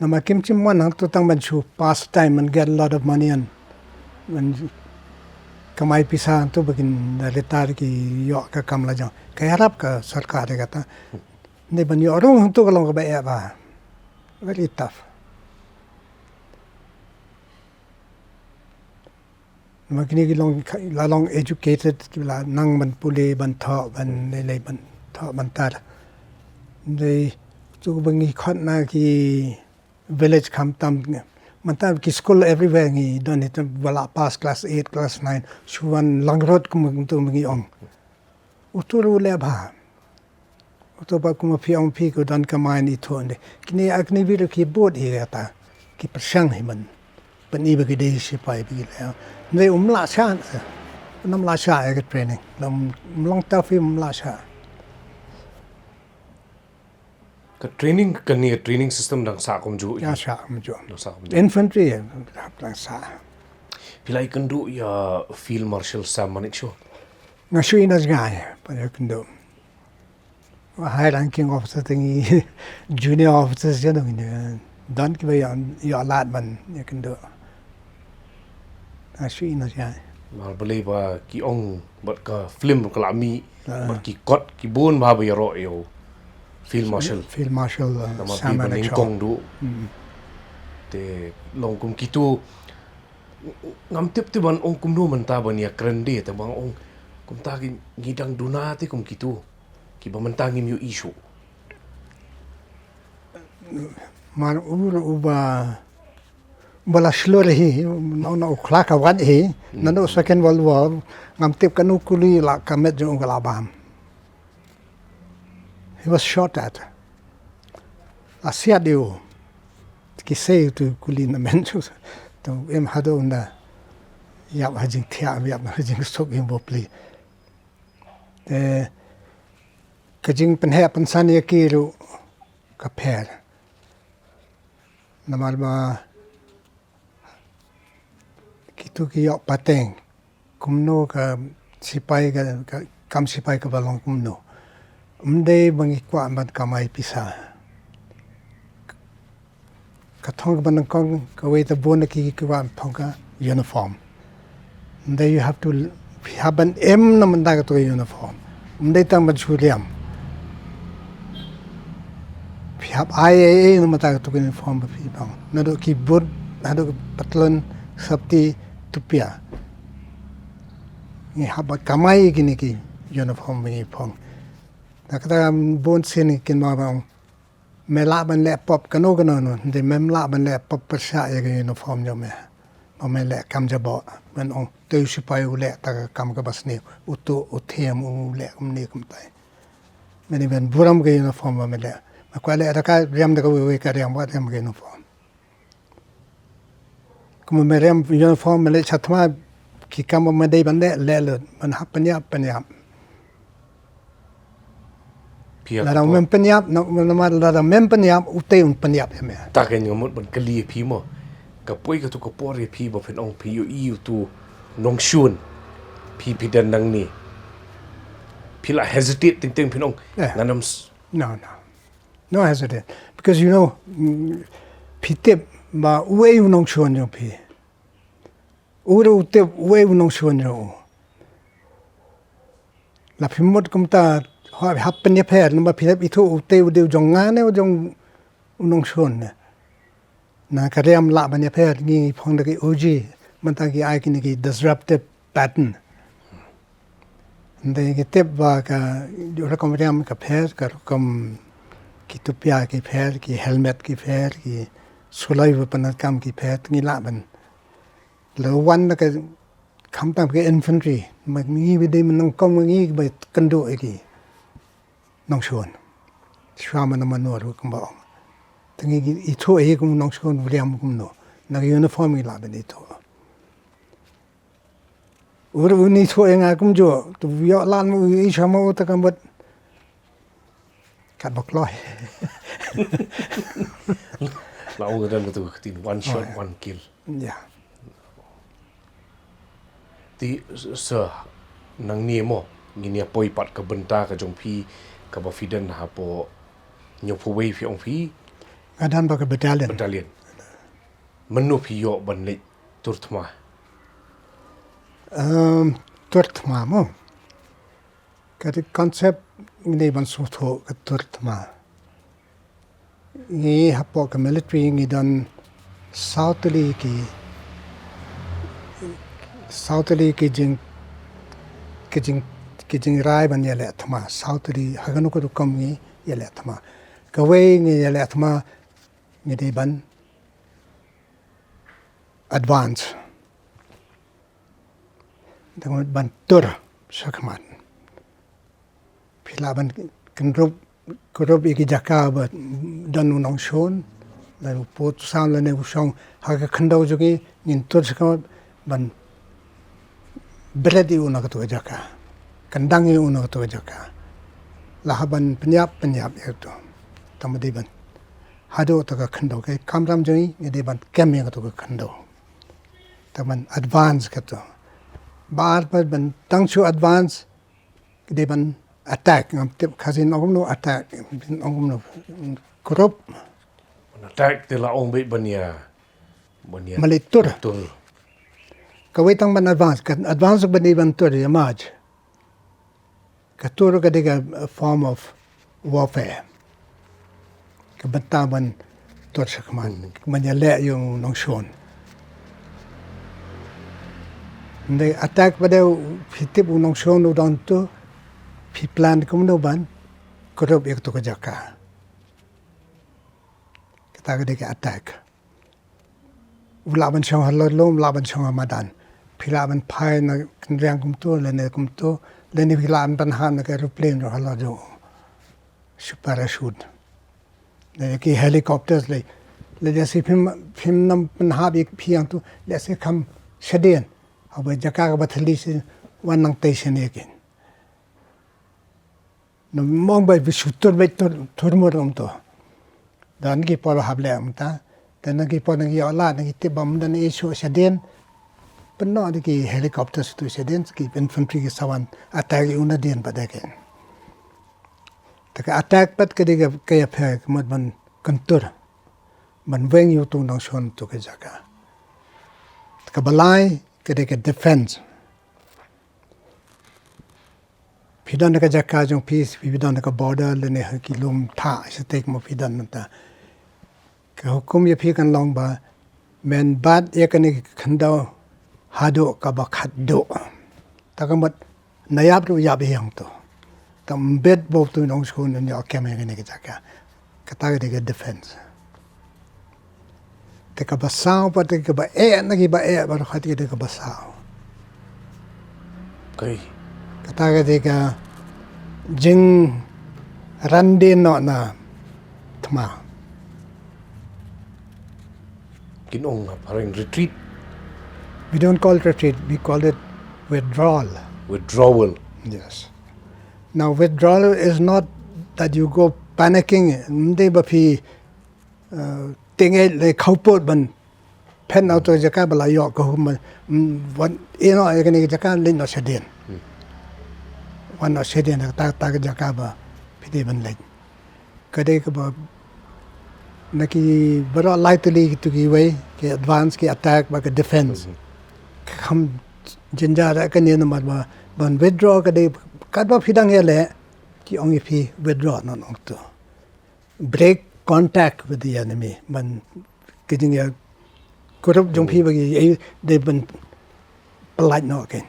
नमा किमचिम मन हक तो तंग बन छु पास time and get a lot of money and when कमाई पिसा तो बगिन रिटायर की यो का कम ला जाओ कयारब का सरकार का ता ने बन यो रोंग तो कलंग बे बा very tough makini ki long educated la nang ban pule ban tho ban le ban tho ban tar de chu bangi khot na ki village kham tam man ta ki school everywhere ngi don it wala pass class 8 class 9 chuan lang road kum tu ngi ong uturu le ba uto ba kum phi ong phi ko don kamai ni thon de kini akni vi ki board hi ta ki prasang hi man ban i ba ki de si pai bi le ne la sha nam la sha e training nam long ta fi la sha ka training kan ni training system dang sa kom ju ya sha mu jo sa kom infantry dang sa pilai kan du ya field marshal sam manik sho na shui na gai pa ya kan do high ranking officer tingi junior officers ya dong ni dan ki ba ya lat man ya kan do shui na gai mal beli ba ki ong bat ka film ka mi bat ki kot ki bun ba ba ro yo field marshal sama na kong du te long kum kitu ngam tip ban ong kum du man ta ban ya krende te bang ong kum ta ki ngidang duna te kum kitu ki ba man ta ngim yu issue mar uba bala slore hi na ukla ka wan hi na no second world war ngam tip kanu kuli la kamet jo ngala bam he was shot at asia deu ki sei tu kuli na men chu to em hado na ya hajing thia ya hajing sok em bopli kajing penhe pensan ya kiru ka pher namal ba kitu ki yok pateng kumno ka sipai ka kam sipai ka balong kumno umde bangi kwa man kamai pisa ka thong ban kong ka we ta bon ki kwa thong ka uniform umde you have to have an m na man da to uniform umde tang man chuliam phap IAA na man da to uniform ba phi bang na do ki bud na do patlon sabti tupia ni haba kamai gini ki uniform ni phong nakata bon sin kin ma bang mela ban le pop kano no de mem la ban le pop pa sha ya ki uniform jo me ma me le kam ja bo ban ong tu sipai u le ta kam ka bas ni utu uthem u le kum ni kum tai meni ben buram ki uniform ma me le ma kwa le ta ka riam da ko we ka riam wa riam ki uniform kuma merem uniform le chatma ki kam ma dei ban le man hap panya la dang mem panyap na ma la dang mem panyap ute un panyap me ta ken ngamut ban kali phi mo ka poi ka tu ka por ye phi bo phen ong phi yu tu nong shun phi dan nang ni phi la hesitate ting nganam no hesitate because you know พี่เต็บมาเววน้องชวนอยู่พี่เราเต็บเววน้องชวนอยู่แล้วพี่มดกุมตาหับเป็นยาแพทย์มาพี่เต็บอีทุเตวเดียวจงงานเนี่ยจงน้องชวนเนี่ยนะกระเรียมละเป็นยาแพทย์งี้พงตะกี้โอจีมันตะกี้ไอ้กินกี้ disruptive patternแต่กี้เต็บว่าก็อยู่ระกมเรียมกับแพทย์กับระกมกีตุปยากีแพทย์กีเฮลเมตกีแพทย์กีสุไลว์ปนัดกรรมกีแพทย์งี้ละมันแล้ววันนั้นก็คำตั้งเป็น infantry มันงี้ไปได้มันนั่งก้มงี้ไปกันดูอีกน้องชวนชวามันมันนวดกูบอกทั้งงี้อีทั่วเองกูน้องชวนเรียมกูโน่นักยูนิฟอร์มงี้ละเป็นอีทั่ววันนี้ทั่วเองกูจู่ตัววิอลานมืออีชามาอุตกันบัดกัดบอกลอยเราเอาเงินมาตัวติด one shot one kill อย่าที่เสือนังเนี่ยมั้งเนี่ยปอยปัดกับบรรดากับจงพีกับฟิดันหาปอยกผู้เวฟีองพีอาจารย์บอกกับบัตรเลียนมันนูพิโยบันเลยตุรธมาตุรธมามั้งก็ที่คอนเซปต์นี่มันสุดโหกับตุรธมางี้ฮับปอกับมิลิทรีงี้ดันเซาท์ลีกีจิงรายบันยาเลธมาเซาท์ลีฮักนุกตุกมงี้ยาเลธมากะเวงี้ยาเลธมางี้ได้บันadvance ดังนั้นบันตุรสักมันพิลาบันกันรูปอีกจักรบัดดันน้องชนแล้วพูดสามแล้วเนี่ยผู้ชงหากขันดาวจุกี้ยินตุรสักมันบันเบรดีอุณกตัวจักรกันดังอุณกตัวจักรลาบันปัญญาเอกตัวทำได้บันหาดูตัวขันดาวกันคำรำจุกี้นี่ได้บันแก้มยังตัวขันดาวแต่มัน advance กันตัวบาร์บันตั้งชู advance ก็ได้บัน attack งั้นเต็มข้าศึกน้องนู้ attack น้องนู้กรบมัน attack แต่ละองค์เป็นบันยามาเลยตุรก็ไว้ตั้งบัน advance กัน advance บันนี้บันตุรยามาจก็ตุรก็ได้กับ form of warfare ก็บันตาบันตุรสักมันจะเละอยู่น้องชนใน attack ประเดี๋ยวพิธีบุญน้องชนอุดรตัวพิพลันกุมโนบันกรบเอกตัวจักรก็ตาก็ได้แค่ attack อุลาบันช่างฮัลโหลลมลาบันช่างมาดันพิลาบันพายนักเรียนกุมตัวเลนกุมตัวเลนพิลาบันปัญหานักแอโรเพลนหรือฮัลโหลโจชุปาราชูดเลนกี่เฮลิคอปเตอร์เลยเลนจะสิพิมนำปัญหาอีกเพียงตัวเลนสิคำเฉดียนเอาไปจักรกับบัตรลิสิวันนังเตชันเองนมองไปวิสุทธิ์ไปทุรมุรมตัวดันกี่พอเราหับแล้วมั้งตาแต่นักกี่พอนักกี่อัลลานักกี่ที่บัมดันเอชูเสด็จเป็นนอนักกี่เฮลิคอปเตอร์สุดเสด็จกี่เป็นอินฟันทรีกี่สวรรค์อัตแทกอุณเดียนปัดเองแต่ก็อัตแทกปัดก็ได้กับกายภาพมันกันตุรมันเวงอยู่ตรงน้องชนตัวกิจการแต่ก็บลายก็ได้กับ defenseพิดานนักจักรจงพีซพิดานนักบอร์เดอร์เลเนี่ยกิลมท่าสเต็กมาพิดานนั่นแต่ก็หุคุมยาพีกันลองบ่าแมนบาดเอกนี่ขันดาวฮัดโดกับบักฮัดโดแต่ก็มันนายบรู้ยาเบียงตัวแต่เบ็ดบอกตัวน้องชนนี่เอาแค่ไม่กันนี่จักรก็ตาก็ได้กับ defense แต่ก็ภาษาปัตติก็บ่นักกี่บ่บ่รู้ขัดก็ได้กับภาษาkata ketika jeng rande no na thma kin ong paring retreat we don't call it retreat we call it withdrawal yes now withdrawal is not that you go panicking nde ba phi tinge le khawpot ban pen out to jaka bala yo ko man wan eno ekani jaka lin no sedienวันนั้นเสด็จนักตากจักรบาพิธีบรรเลงก็ได้ก็บอก naki baro lightly to give way ke advance ke attack ba ke defense kham jinja ra ka ne na ma ban withdraw ka de kat ba phidang hele ki ongi phi withdraw no no to break contact with the enemy ban ke jing ya kurup jong phi ba gi de ban polite no again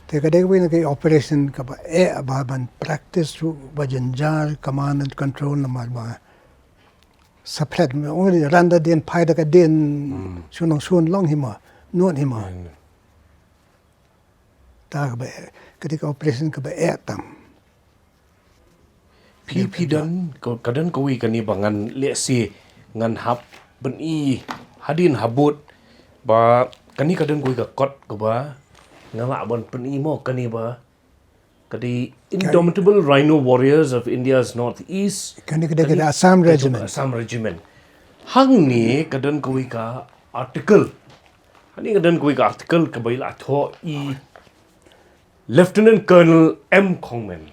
te ka de win ke operation ka ba ba ban practice to ba jinja command and control na ma ba supplet me only randa den pai da ka den sunong sun long hima nuot hima ta ka ba ketika operation ka ba tam Pi dan kadan kawi kani bangan le si ngan hap ben i hadin habut ba kani kadan kawi ka kot ka ba ngala ban pen i mo kani ba kadi indomitable rhino warriors of India's northeast kani kada Assam regiment Assam regiment hang ni kadan kawi ka article hani kadan kawi ka article ka bai la tho i Lieutenant Colonel M Khongmen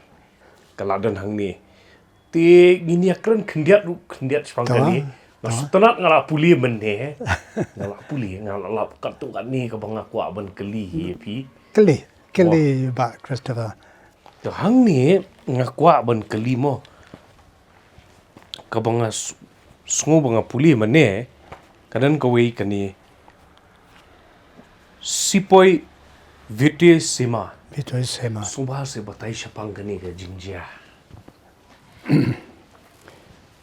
kaladan hang ni ti gini akran khendiat spang kani masutanat ngala puli men he ngala puli ngala katu kan ni ka banga kwa ban keli he pi keli ba Christopher to hang ni ngakwa ban keli mo ka banga sungu banga puli men ne kadan kawi kani sipoi vite sema subha se batai shapang kani ka jinjia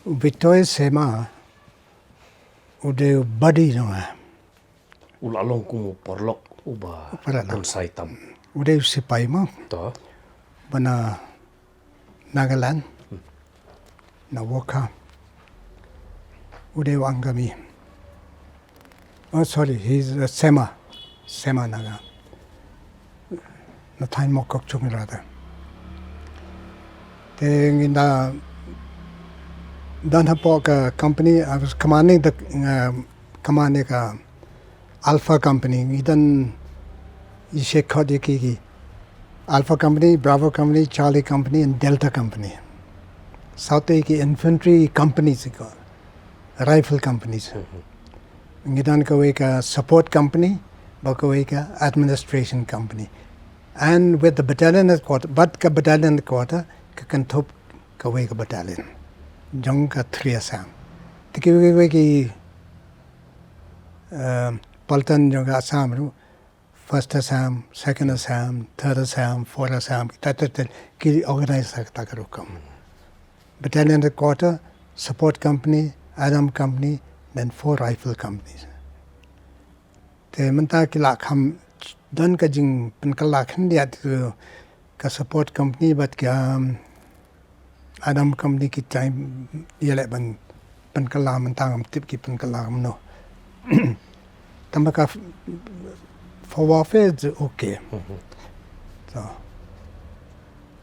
Victoria Sema ude body jonga ulalong kumu porlok uba kan saitam ude sipai mo to bana Nagaland na Woka ude wangami oh sorry he's Sema Naga na time mo kok chung rada in the Danhapok company, I was commanding the Alpha company. Idan Ishekhodiki Alpha company, Bravo company, Charlie company, and Delta company. South Aki infantry companies, rifle companies. Idan Kaweka support company, Bakaweka administration company. And with the battalion at quarter, but battalion at quarter, Kakantop Kaweka battalion. Jong ka 3 Assam. Tiki ki Paltan jong Assam ru first Assam, second Assam, third Assam, fourth Assam. That ki organize sakta karukam. Battalion headquarter, support company, Adam company, then 4 rifle companies. Te menta ki lakham dan ka jing penkalakan dia tu ka support company but ka Adam company ki time dia le ban penkalam tang tip ki penkalam no tamaka for warfare is okay so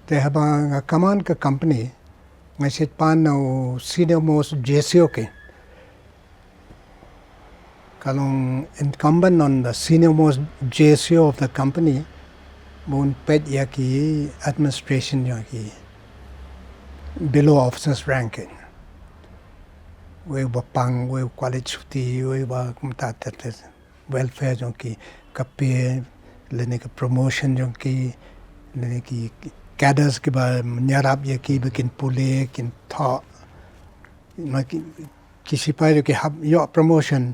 they have a command ka company ngai sit pan no senior most JCO ke kalong incumbent on the senior most JCO of the company mun pet ya ki administration ya ki below officers ranking. We were pang, we were quality, we were kumtatet welfare jonki, kape, lenek promotion jonki, lenek cadres ke ba nyarap ye ki bikin pule, kin tha, kisi pa jo ki hab yo promotion,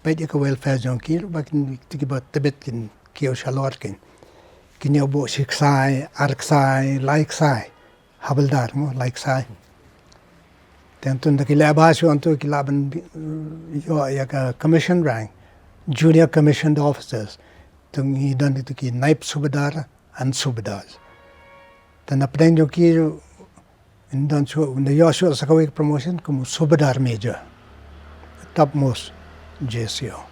pet ye ka welfare jonki, bakin tiki ba tebet kin kio shalot kin yo bo shiksai, arksai, laiksai. Habaldar mo like sai tentun da kila basu antu kila ban yo ya ka commission rank junior commissioned officers tung hi dan itu ki naib subedar and subedars dan apden jo ki in dan so in the yo so sakawi promotion como subedar major topmost JCO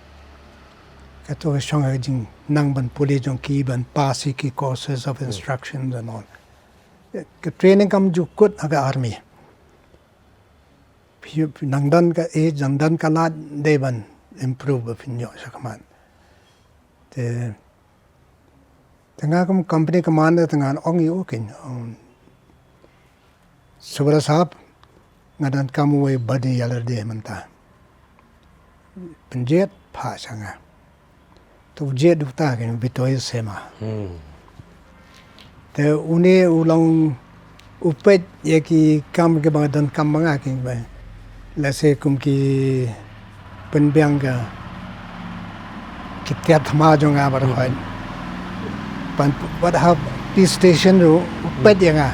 kato shong jing nang ban puli jong ki ban pasi ki courses of instructions and all training kam jukut aga army nangdan ka jangdan ka la deban improve opinion sa kaman te tanga kam company commander tanga ongi okin subra sahab ngadan kamu way badi yalar de manta penjet pha sanga tu jet dukta kan bitoy sema te une ulang upet ye ki kam ke badan kam manga ki ba la se kum ki penbyang ka kitya thama jonga bar khoi pan what have this station ro upet yanga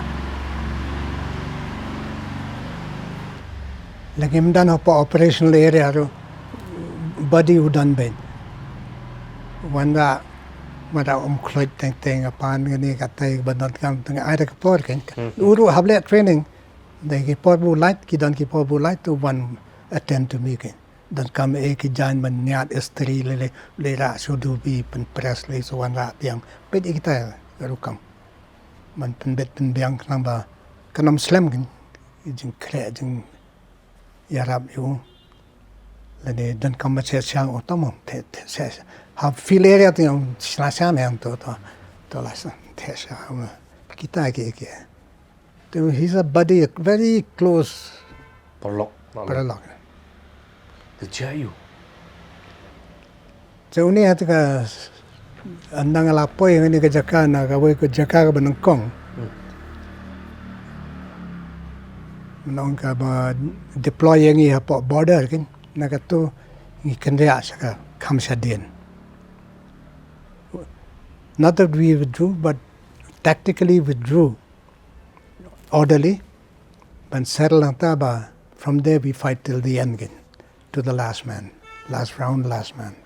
lagi mdan apa operational area ro body udan ben wanda mada kloit teng apan ngani katai badan kam teng ada ke por kan uru hable training dai ki por bu light ki dan ki por bu light to one attend to me kan dan kam ek jan man nyat estri le ra so du bi pen press le so wan ra tiang pet ikita ru kam man pen bet pen biang nang ba kanam slam kan jing kre jing yarab yu le dan kam ma che chang otomom te se ha feel area tu yang selasa yang tu lah tesha kita ke tu he's a buddy very close Perlok. The jayu. So ni at ka andang lapoy ngani ka jaka na ka way ko jaka ka banang kong nong ka ba deploy yang i po border kin na ka tu ni kandya sa ka khamsa din. Not that we withdrew, but tactically withdrew orderly. But settle ba from there we fight till the end again, to the last man, last round, last man.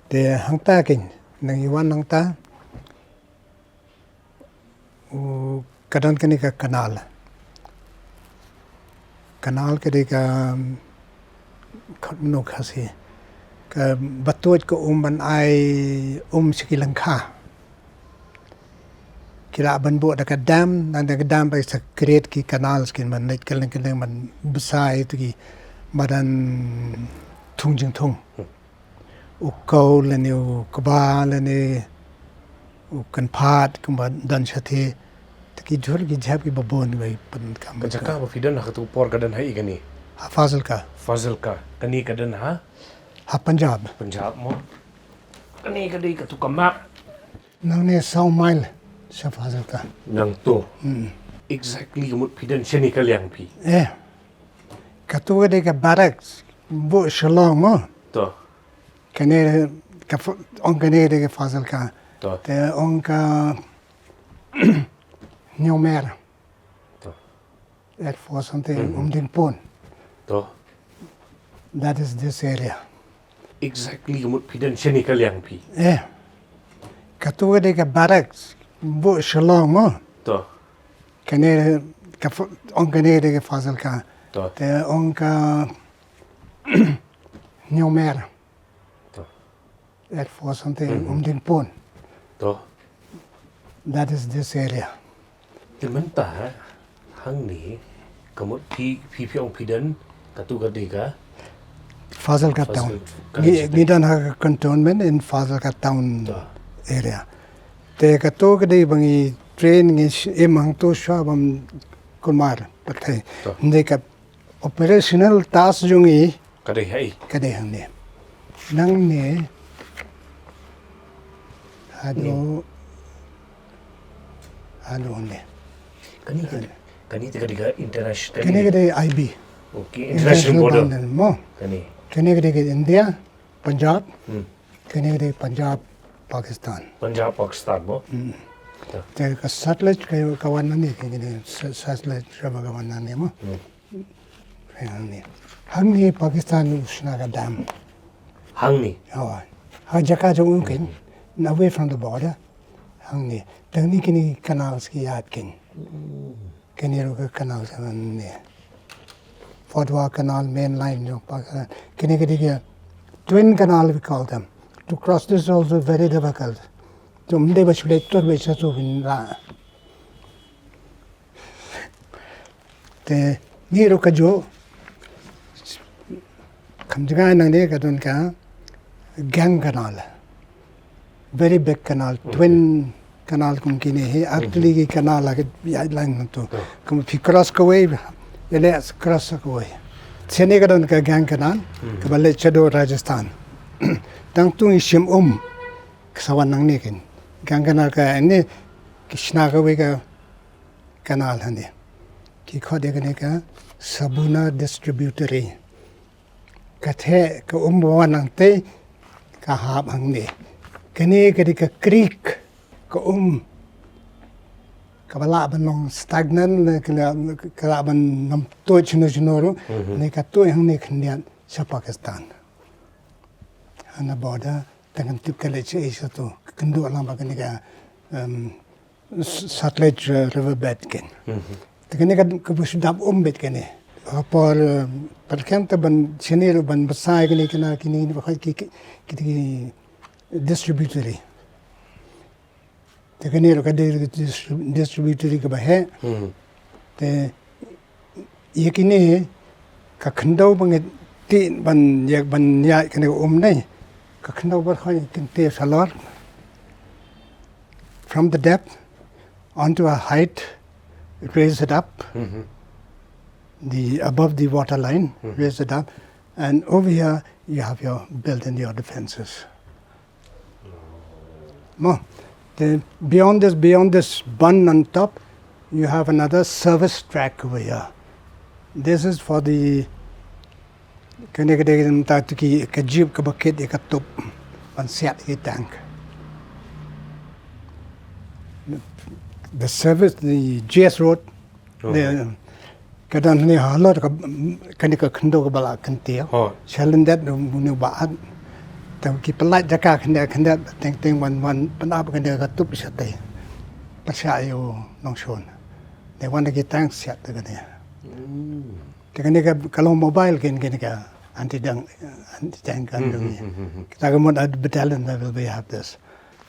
The hangta kin nang iwan hangta kadan kani ka kanal kadi ka no khasi ka batuat ko ban ai sikilangkha kila ban bo da ka dam nan da dam by sa create ki canals kin man net kalang man besai tu ki badan tungjing tung u kau le ni u kba le ni u kan phat kum dan chati ki jhur ki jhap ki babon bai pan kam Ka jaka ba fidan ha tu por kadan hai gani. fazil ka Kani kadan ha Punjab mo. Kani kadai ka tu kamak. nang ne 100 mile sa fazil ka Nang tu. Exactly kamut fidan shani kalyang pi. katuwa de ka barracks bu shalom mo To. kane ka on kane de ka fazil ka To. te on ka Khongmen To. Air Force something din pon To. that is this area Exactly kamut fidan shani kalyang pi. katuwa de ka barracks bu shalom mo To. kane ka on kane de ka fazil ka To. te on ka Khongmen To. Air Force something din pon To. that is this area Dimenta hang ni kamut pi ong fidan katu kadai ka. Fazil ka town gidan ha cantonment in Fazil ka town area te ka to kadai bangi train ngi emang to sha bam kumar pathai ne ka operational task jungi Kadai hai. kadai hang ne nang ne hado ne Kani kadai ka international. kene kadai IB Okay, international border. mo Kani. kene kadai India Punjab kene kadai Punjab Pakistan Punjab Pakistan mo. te ka satellite kayo kawanan ni kini satellite sama kawanan ni mo hang ni Pakistan usna ka dam Hang ni. ha jaka jo ungkin away from the border hang ni tang ni kini canals ki yad kin kini ro ka canal sa ni Fodwa Canal main line jo Pakistan kini kini twin canal we call them to cross this is also very difficult Jumde bachule tor becha so binra te ni ro ka jo khamjaga nang ne ka don ka gang canal very big canal twin canal kum kine he actually ki canal la ya line to kum fi cross ko way ele cross ko sene ka don ka gang kanan ka bale chado Rajasthan tang tu ishim kasawan nang nikin gang kanal ka ene kishna ka we ka kanal hande ki khode ka ne ka sabuna distributory ka the ka wanang te ka hab hang ne kene ka di ka creek ka kabala ban long stagnant kala ban nam to chino ne ka to hang ne khnian sa Pakistan ana border tangan tip kale che isa to kundu alam ba ne ka satellite river bed ken tekene ka busdab bet kene por per kanta ban chenero ban basai kene kana kini ba ki distributory tekene ro ka distributory ka ba he te yekine ka khandau bang ti ban yak ban ya kene nei ka khandau ba khoi kin te salor from the depth onto a height raise it up the above the water line raise it up and over here you have your built in your defenses more then beyond this bun on top you have another service track over here this is for the kanegedem tatuki ka jeep ka bucket ka top on set tank the service the GS road the kadan ni halot ka kanika khndo ka bala kantia challenge that nu ba tam ki pala jaka khanda teng one panab kanda ka tup sate pasha yo nong shon they want to get tanks set ka ne te kanika kalong mobile ken ka anti tank kan kita ka mod battalion level we have this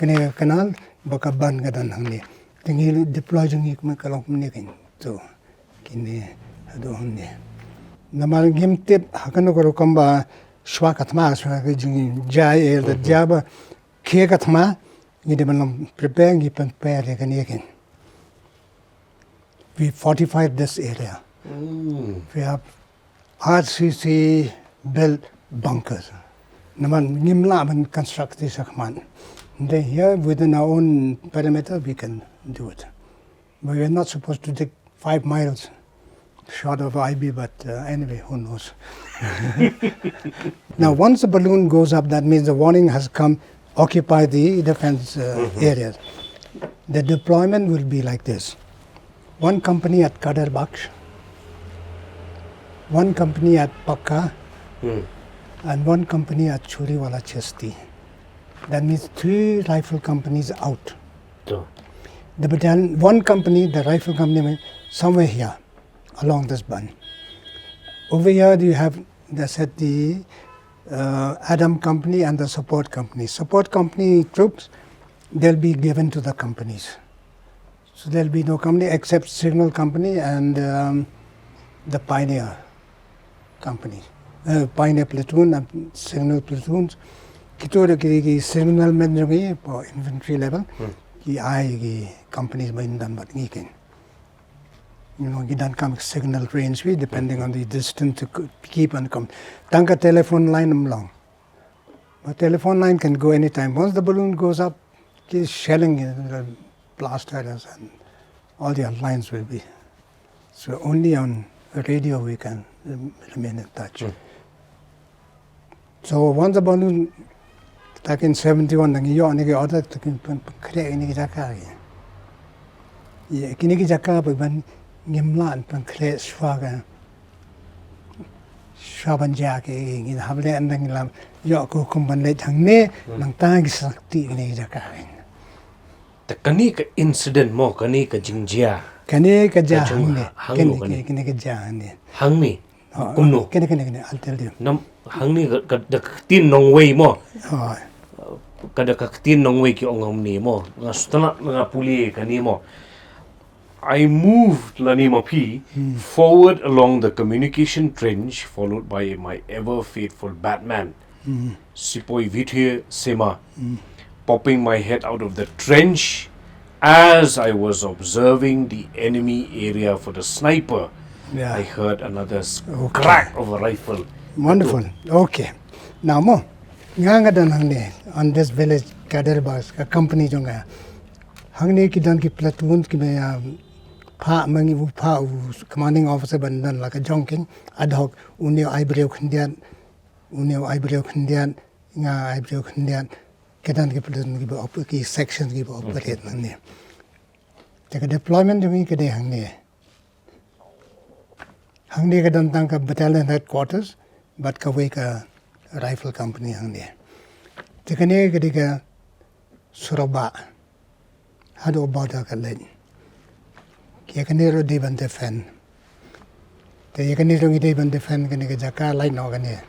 kanika kanal baka ban kadan hangni tingi deploy jung ik ma kalong ni ken to kini ado honne namal gimtip hakano ko kamba shwa katma shwa jing jai the jaba ke katma ni de man prepare ni prepare kan yeken we fortified this area we have RCC built bunkers naman nimla man construct this akman then here within our own perimeter we can do it but we are not supposed to take 5 miles short of IB, but anyway, who knows. Now, once the balloon goes up, that means the warning has come, occupy the defense areas. The deployment will be like this. One company at Qadar Baksh, one company at Pakka, and one company at Churiwala Chesti. That means 3 rifle companies out. The battalion, one company, the rifle company, somewhere here, along this bun. Over here you have the Adam company and the support company. Support company troops, they'll be given to the companies. So there'll be no company except signal company and the pioneer company. Pioneer platoon and signal platoons. Kito ki signal men for infantry level. Ki ai companies ba indan bat ngikin. You know, you don't come signal range depending on the distance to keep and come. Tanka telephone line long. But telephone line can go anytime. Once the balloon goes up, it's shelling the blast areas and all the lines will be. So only on radio we can remain in touch. So once the balloon, like in 71, you only order to create any jaka. Yeah, kiniki jaka, but when Gimlan pankre swaga Shabanja in Havle and Langlam Yoko Kumbanle Tangne Nantang Sakti in Jakain. The Kanika incident mo Kanika Jingjia. Kanika Jahang, Kanika Jahan. Hangni. Kumno. Kanika, I'll tell you. Nam Hangni got the tin long way more. Kada kaktin nong way ki ongam ni mo. Nastana nga puli kanimo. I moved Lanima P forward along the communication trench, followed by my ever faithful Batman, Sipoi Vithe Sema, popping my head out of the trench as I was observing the enemy area for the sniper Yeah. I heard another crack of a rifle. Wonderful. Okay. Now mo nga dan hangne on this village Kaderbas a company jonga. Hangne ki dan ki platoon ki me pha mangi u pha commanding officer bandan like a jonking ad hoc unio ibreu khndian nga ibreu khndian kedan ki platoon ki section ki operate hangne. The deployment jongi ke de hangne ka dan tang ka battalion headquarters but ka we ka rifle company hangne. Tekane ke de ka Suraba hado border ka len. Kia kanero di ban defend. Te ya kanero ngi di ban defend kene ke jaka lai no kane.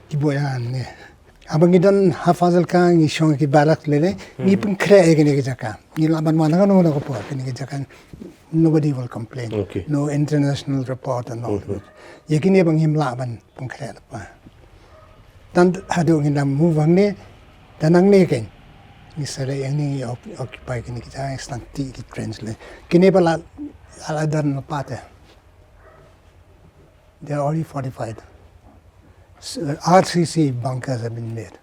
Ki boyan ne. Abang idan hafazal ka ngi shong ki balak lele ni pun kre kene ke jaka. Ni laban mana kan no ko po kene ke jaka. Nobody will complain. Okay. No international report and all. Ya kini bang him laban pun kre pa. Tan hado ngi nam move ne tanang ne ken. Misalnya yang ni occupy kini kita nanti di translate. Kini bala ala dan apa they are already fortified. RCC bunkers have been made.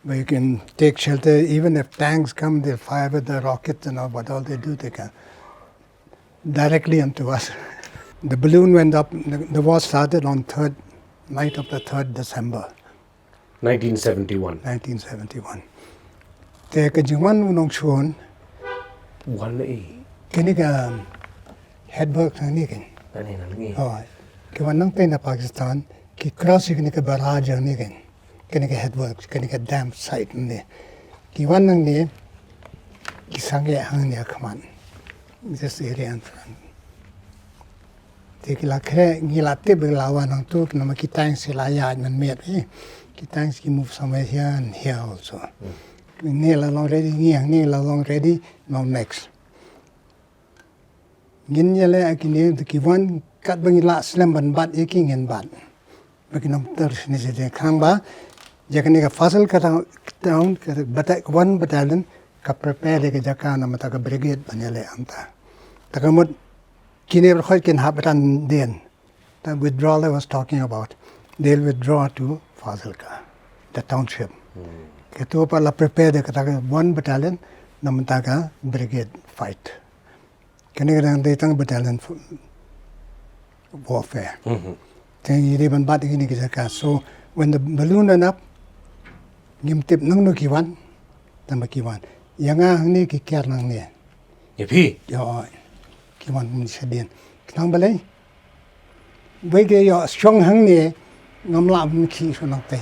Where you can take shelter even if tanks come, they fire with the rockets and all. What all they do, they can directly onto us. The balloon went up. The war started on night of the 3rd December. 1971. 1971. Te ka jingwan unong chuon 1A. kini ka headwork ni ken. Nani. Oh. Ki wan nang na Pakistan ki cross kini ka barrage ni ken. Kini ka headwork, kini ka dam site ni. Ki wan nang ni ki sange hang ni kaman. This area in front. Te ki la kre ngi la te belawan nang tu na makitang sila ya man met kita move somewhere here and here also. Ni la long ready, ni la long ready, now next. Gin yale akini the kiwan kat bangi la slam ban bat eking en bat. Bagi nam ter ni je khang ba jakani ka fasal ka down ka one battalion ka prepare ke jaka na mata ka brigade banele anta. Takamut kini ber khoi ken habatan den. The withdrawal I was talking about. They'll withdraw to Fazilka, the township. Ketua pala prepare the kataga one battalion, namantaka brigade fight. Kanigadang datang battalion warfare. Then you even bat in. So when the balloon went up, gim tip nang no kiwan, tamakiwan. Yanga ni kikyar nang ni. Yapi. Yo kiwan ni sadian. Knang balay. Wege yo strong hang ni. Ngam la mun ki so nak te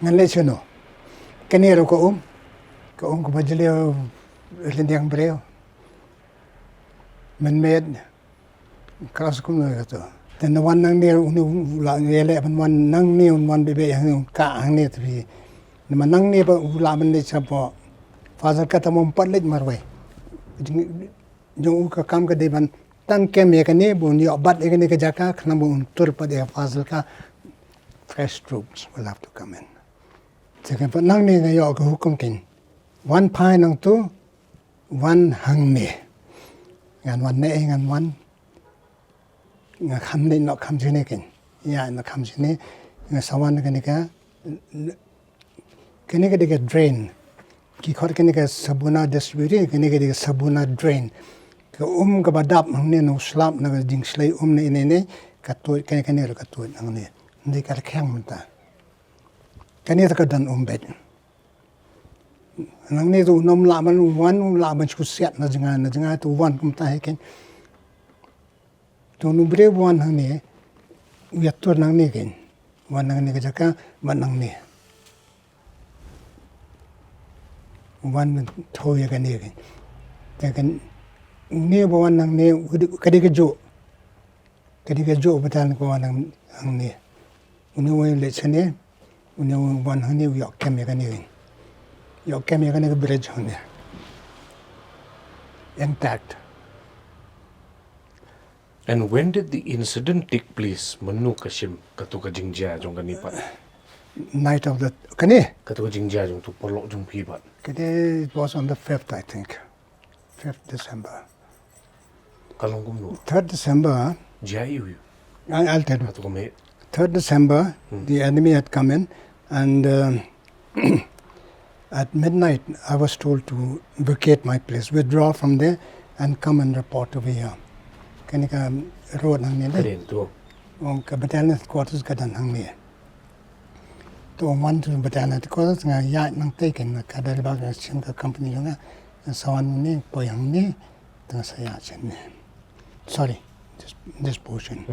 ngan le chono kanero ko bajle lendiang breo men med kras ko no to then the one nang ne unu la ele ban one nang ne one bebe hang ka hang ne tri na nang ne ba la man le chapo father ka tamom patlet marwai jong ka kam ka de ban tan kem ye kane bun yo bat ye kane ka jaka khna bun tur pa de fazil ka fresh troops will have to come in second pa nang ne yo ka hukum kin one pai nang tu one hang ne ngan one ne ngan one nga kham ne no kham jine kin ya no kham jine nga sawan kane ka de ka drain ki khot kane ka sabuna distribute kane ka de sabuna drain ka ka badap nang ne no slap na jing slay ne ne ka to kan ro ka to nang ne ndi ka khang mata kan ta ka dan bet nang ne to nom la man wan la man chu set na jinga to wan kum ta he to nu bre wan hang ne ya to nang ne ken wan nang ne ka jaka man nang ne wan to ya kan ne ken ne bawan nang ne kadi ke jo betal ko nang ne uni we le chene uni wan hang ne yo kem ya kan ne bridge hang ne intact. And when did the incident take place? Manu kashim katuka jingjia jong kanipat. Night of the kani Katuka jingjia jong tu polok jong pibat. kade it was on the 5th I think 5th December. kalong kum no 3rd December, jai yu I'll tell you. to me 3rd December, the enemy had come in, and at midnight, I was told to vacate my place, withdraw from there, and come and report over here. Can you road hang near? kaden to On battalion headquarters ka dan hang near. To one to battalion headquarters, nga ya nang taken na kada ba nga sin ka company nga sa wan ni po yang ni tang sa ya chen ni. Sorry, this portion.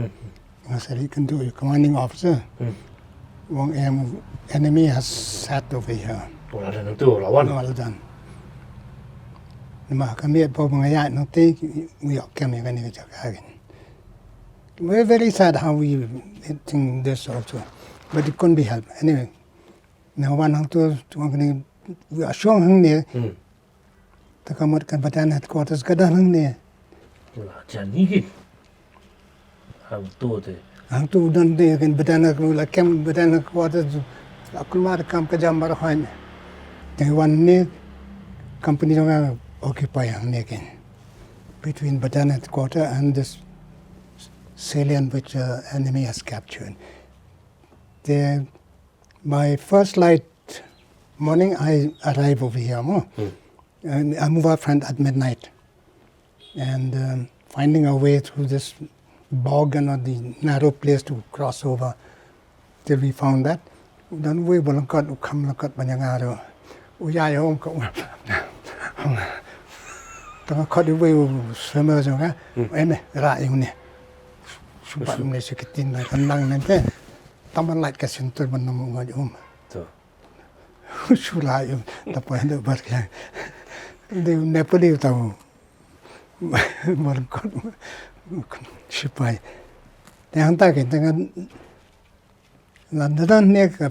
Nga sa you can do your commanding officer. Wong enemy has sat over here. wala na nang to lawan Well done. Nama kami po mga ya nang take we kami kani ka again. We're very sad how we think this also, but it couldn't be helped anyway. Now one hang to we are showing hang near. The kamot kan battalion headquarters ka dan hang near. wala chan ni gin ang to te Hang tu dan de kan battalion headquarters akul mar kam ka jam bar khain. The one near company nga occupy hang near again. Between battalion headquarters and this salient which enemy has captured. My first light morning, I arrive over here, and I move our friend at midnight, and finding our way through this bog and the narrow place to cross over, till we found that. Then we will come look at Banyangaro. We are home. Tama kau di swimmer juga, eme rai ini. Sumpah ni sekitin nak kandang nanti, taman light kasih tu benam ngajum. to Sulai tapi hendak berkah. Dia nepali tahu, merkot sipai. Yang tak kita kan, lantaran ni ke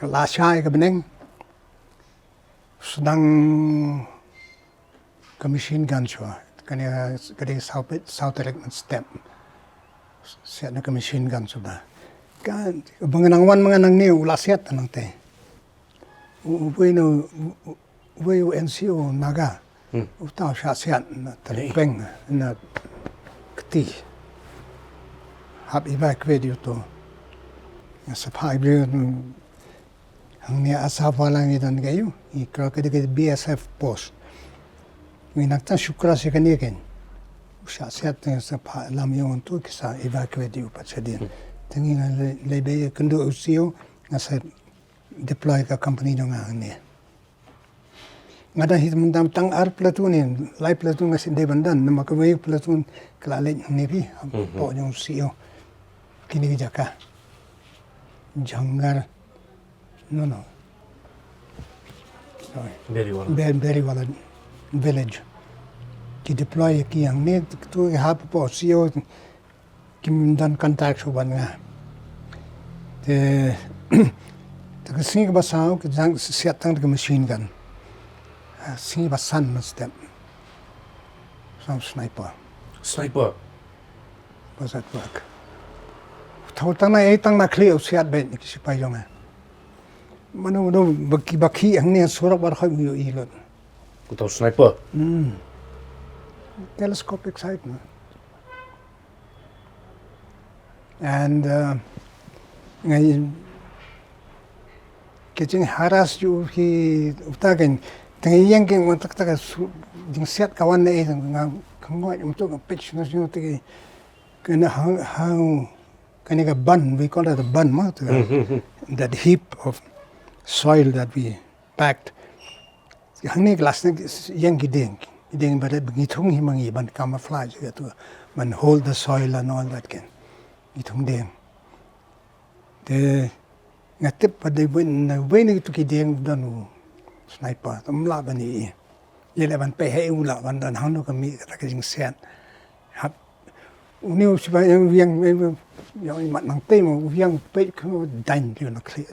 lasai ke beneng, sedang ke machine gun cua, kena south electment step. Siap nak machine gun sudah. Kan mengenang ni ulah siap nang teh. We NCO naga. Utau siap na terpeng na keti. Hab evacuate itu. Sepai beliau hang ni asal walang itu ni kayu. Ikut kedai BSF post. Minak tan syukra sekali kan. Siap dengan sepak lam yang tu kisah evacuate di upat sedin. Tengi lebih kendu usio ngasa deploy ke company dengan ni. Ngada hit mendam tang ar platoon ni, live platoon ngasi de bandan, nama kewei platoon kelalik ni pi, po yang usio. Kini jaka. Janggar, no. Sorry. Very well village. Ki deploy ki yang ni tu hap po sio kim dan contact so ban nga te sing basau ki jang siat tang the machine gun sing basan step some sniper was at work thau tang na ei tang na clear siat ben ki sipai jonga manu do baki ang ni surak bar khoi mu i lot Kutau sniper telescopic sight no? And kitchen harass you he utagan tangi yanking watak taka ding set kawan na nga kangwa umtok pitch na sino tigi kana how kana ka bun we call it a bun ma that heap of soil that we packed hangni glass yanki ding but gitung himangi ban camouflage gitu man hold the soil and all that can gitung ding the ngatip pada when itu kideng danu sniper tamla bani yele ban pe he ula ban dan hanu kami kata jing sen hap uniu sipa yang yang mat nang te mo yang pe ko dan you na clear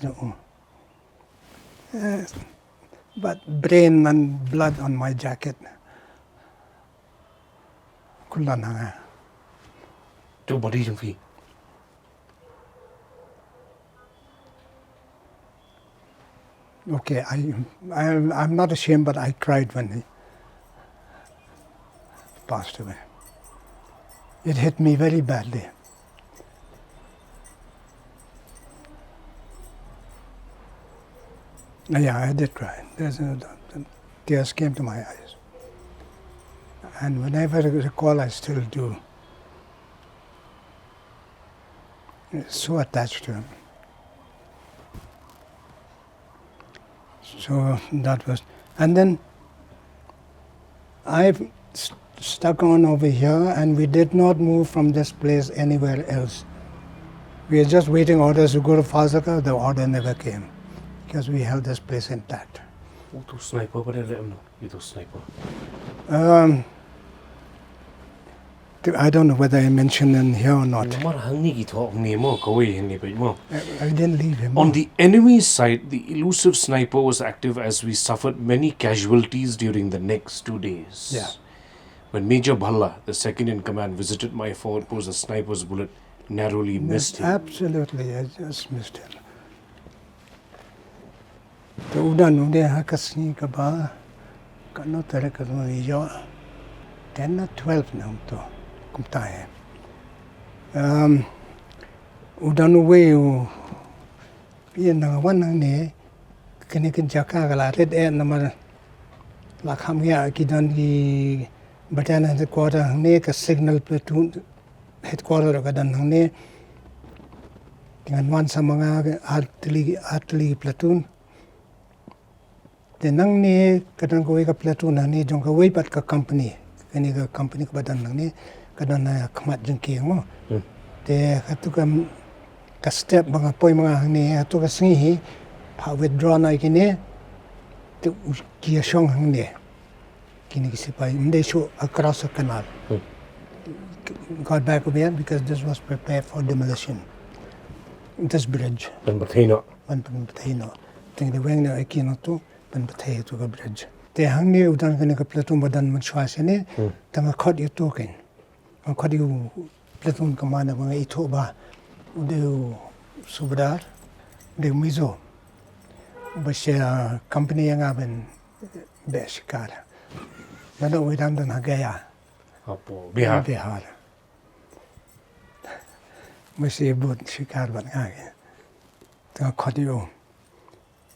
but brain and blood on my jacket kulan hanga tu body jung fi okay I'm not ashamed but I cried when he passed away It hit me very badly. Yeah, I did cry. Tears came to my eyes. And whenever I recall, I still do. So attached to him. So that was, and then I've stuck on over here, and we did not move from this place anywhere else. We were just waiting orders to go to Fazaka. The order never came because we held this place intact. Itu sniper pada lem no. Itu sniper. I don't know whether I mentioned in here or not. Mar hang ni gitu ni mo kawai ni pe mo. I didn't leave him. On the enemy's side, the elusive sniper was active as we suffered many casualties during the next 2 days. Yeah. When Major Bhalla, the second in command, visited my forward post, a sniper's bullet narrowly missed him. Absolutely, I just missed him. The udan ude hakasni ka ba kano tere ka no yo 10 or 12 now to kumta hai. Udan we u yen na wan ne kene kin jaka ga la Retd number la kham ya kidan ki battalion headquarter ne ka signal platoon headquarter ka dan ne dengan wan samanga artillery platoon nang ni kadang ko ka platoon ni jong ka wei pat ka company kani ka company ka badan nang ni kadang na khmat jeng ki mo te khatu ka step mga poi mga ni atu ka singi pa withdraw na kini te ki shong hang ni kini ki sipai mde show across a canal got back again because this was prepared for demolition. This bridge. Dan bertino. Ting the wing na ikino to ban batay to the bridge. Te hang ni udan kani ka platoon badan magshwas ni tanga khot yu token. Ang khot yu platoon commander mga ito ba de subdar de mizo. Basya company yang aben beshikar. Nado widam dan hagaya. Apo Bihar. Masih buat shikar ban ngage. Tanga khot yu.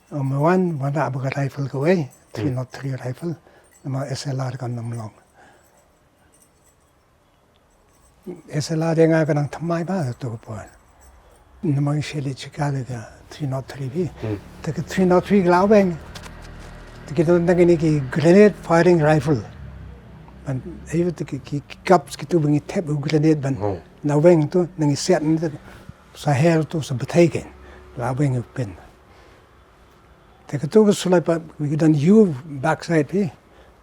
One abu rifle ko way 303 rifle nama SLR kan nam long SLR nga kan thamai ba to po nama sheli chikale ga 303 bi ta 303 glaweng ta ki to ndang ki grenade firing rifle and ayo ta ki caps ki to bangi tap grenade ban na weng to nang set sa her to sa bataken laweng pen. We done U backside.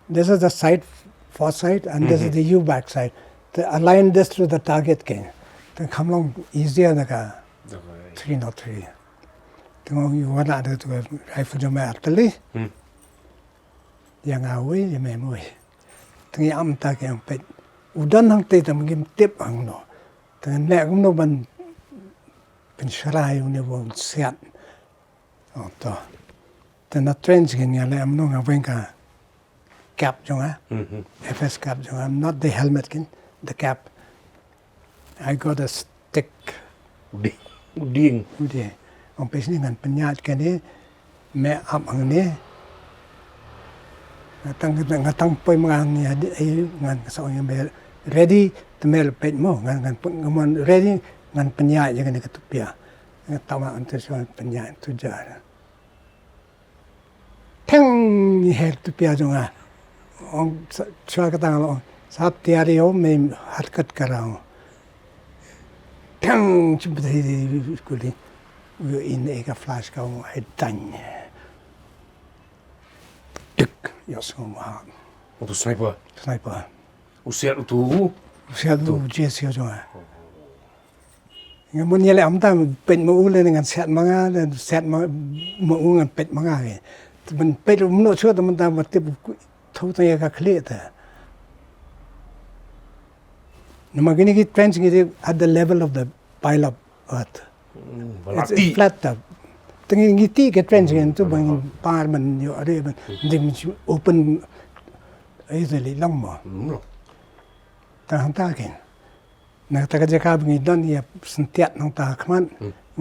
This is the side foresight and this is the U backside. To align this to the target can. Then come along easier than 303. Then you want to rifle jump artillery. Yang away, you may move. Then you am taking pet. Udan hang take them give tip hang no. Then let no one pensharai uniform set. Oh, then the trench can yell, I'm no winka cap, FS cap, I'm not the helmet, the cap. I got a stick. Uding. On pacing and penyat can he, me up on ne. Natang poi mga so you ready to mail pet mo, and ready, and penyat you're going to pia. Tama until penyat to jar. Tang head to Piazonga on Chakatang, Sap Tiario, may Hatkat Karao. Tang Chimpati, we in a flash go, I done. Tick, your son. What to sniper? Usiat to Jesse. When you am done, pet mooling and set manga, and set moong and pet manga. When Pedro not sure the man what totally clear there. The Magini trenching at the level of the pile of earth. It's flat up. Thinking you take a trenching into bring parman, you are able to open easily long more. Taking. na ta ka jaka bingi don ya sentiat nang ta khman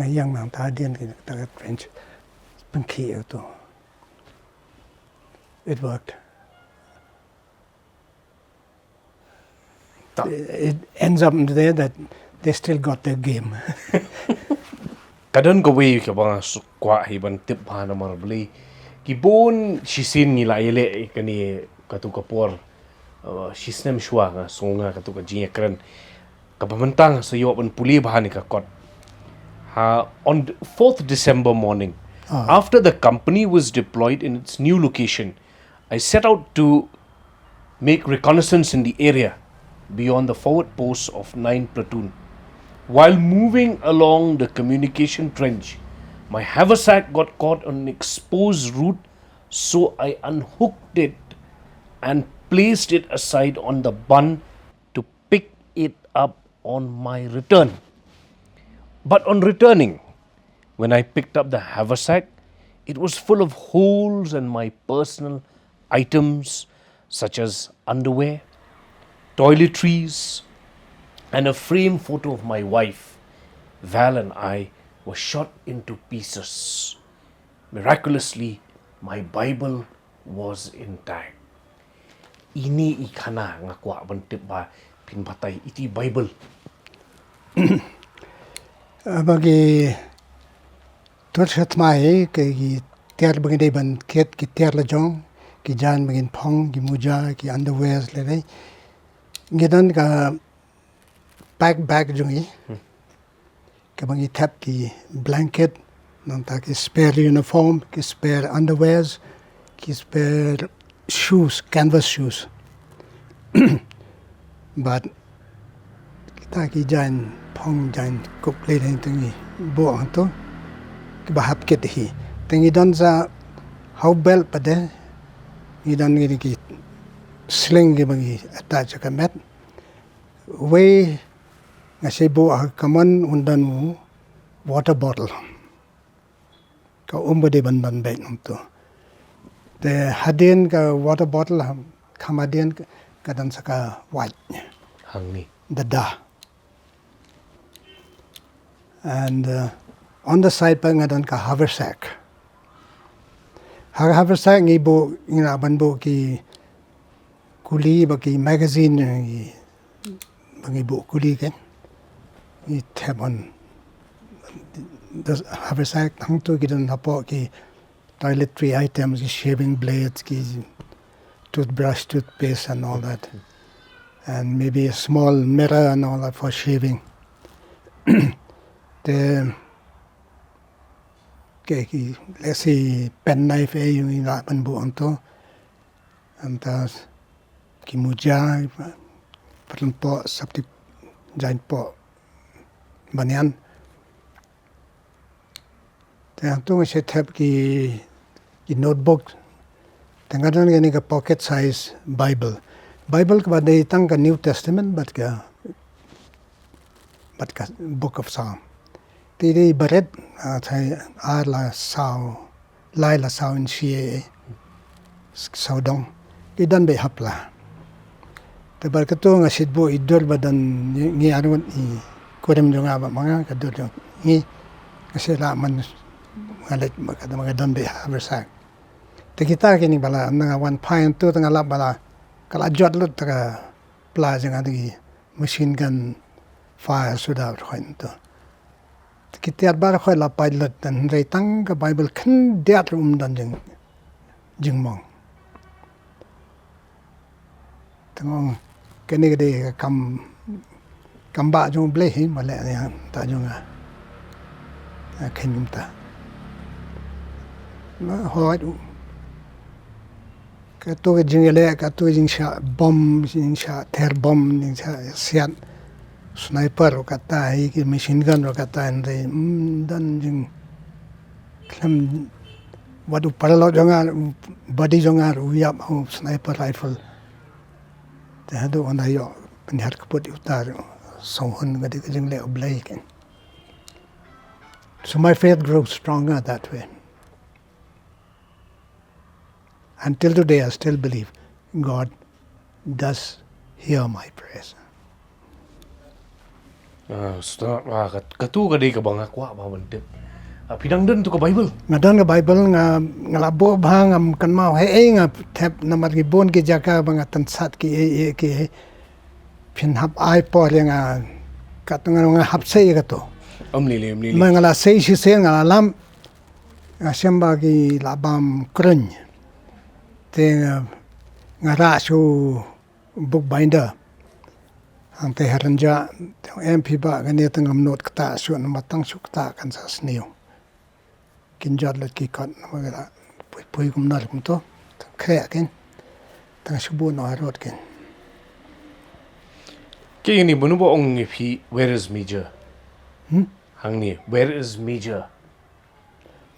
ngayang nang ta dian ki ta ka French pengki itu. It worked. It ends up there that they still got their game. Kadon ko way ka ba kwa hiban tip ha na marbli kibon shisin ni la ile kani katu kapor shisnem shwa nga songa katu ka jinya kran kapamantang sa yo ban puli bahani ka kot ha on 4th December morning after the company was deployed in its new location, I set out to make reconnaissance in the area beyond the forward post of 9 platoon. While moving along the communication trench, my haversack got caught on an exposed root, so I unhooked it and placed it aside on the bun to pick it up on my return. But on returning, when I picked up the haversack, it was full of holes and my personal items such as underwear, toiletries, and a framed photo of my wife, Val, and I were shot into pieces. Miraculously, my Bible was intact. Ini ikana nga kwa bantip ba pinpatay iti Bible. Bagi tursat mai ki tiar bagi dei ban ket ki tiar la jong ki jan bagi phong ki muja ki underwears le dei ngidan ka pack bag jungi ka bagi tap ki blanket nang ta ki spare uniform ki spare underwears ki spare shoes canvas shoes but kita ki jan phong jan kop le dei tingi bo anto ki bahap ket hi tingi dan za how belt pade ni dan ni ki sling ki bagi attach ka mat way ngasi bo kaman undan mu water bottle ka umbade bandan bag to the hadin ka water bottle khamadin ka dan saka white Hangni. the da and on the side pa ngadan ka haversack haversack ngi bo ina ban bo ki kuli ba ki magazine ngi bo kuli ken ni tab on the haversack hang to ki dan hapo ki toiletry items ki shaving blades ki toothbrush toothpaste and all that and maybe a small mirror and all that for shaving the ki let's say pen knife yung ina ban bo anto antas ki muja patun po sapti jain po banyan te anto se tab ki notebook tengadan ni ka pocket size bible ka badai tang ka New Testament but ka book of Psalm tiri baret thai la sao lai la sao in CAA sao dong idan be hapla te bar ka to nga sitbo idol badan ngi anun I korem jonga ba mga ka dol ngi kasi la man ngalet mga dan be haversack te kita kini bala nga one pine to tanga la bala kala jot lut ta plaza nga di machine gun fire sudah khoin to kita bar khoi la pilot dan rei tang ka Bible khan dia rum dan jing mong tang kene de kam ba jong ble hi male ne ta jong a khen ta ma hoi ka to jing le ka to jing sha bomb jing sha ter bomb jing sha sian sniper ro kata hi ki machine gun ro kata andre dan jing klam wadu paralo jonga body jonga ru ya sniper rifle te hado onda yo penhar kaput utar sohun gadi jing le oblai ken so my faith grew stronger that way until today I still believe God does hear my prayers. Sudah katu ka dei ka bang akwa ba bantep. Pidang den tu ka Bible. Ngadon ka Bible nga labo bang am kan mau nga tap namar ki bon ki jaka bang tan sat ki ki pin hap ai por nga katunga nga hap sei ka to. Amli. Mangala sei si sei nga lam nga sembah ki labam krun. Te nga ra su book binder. Ang te haranja MP ba gani tengam not kata su na matang su kata kan sa sniu. Kinjat let ki kan magala pui kum nar kum to kaya ken tang subu no arot ken. Ke ini bunu ba ong phi where is major? Hang ni where is major?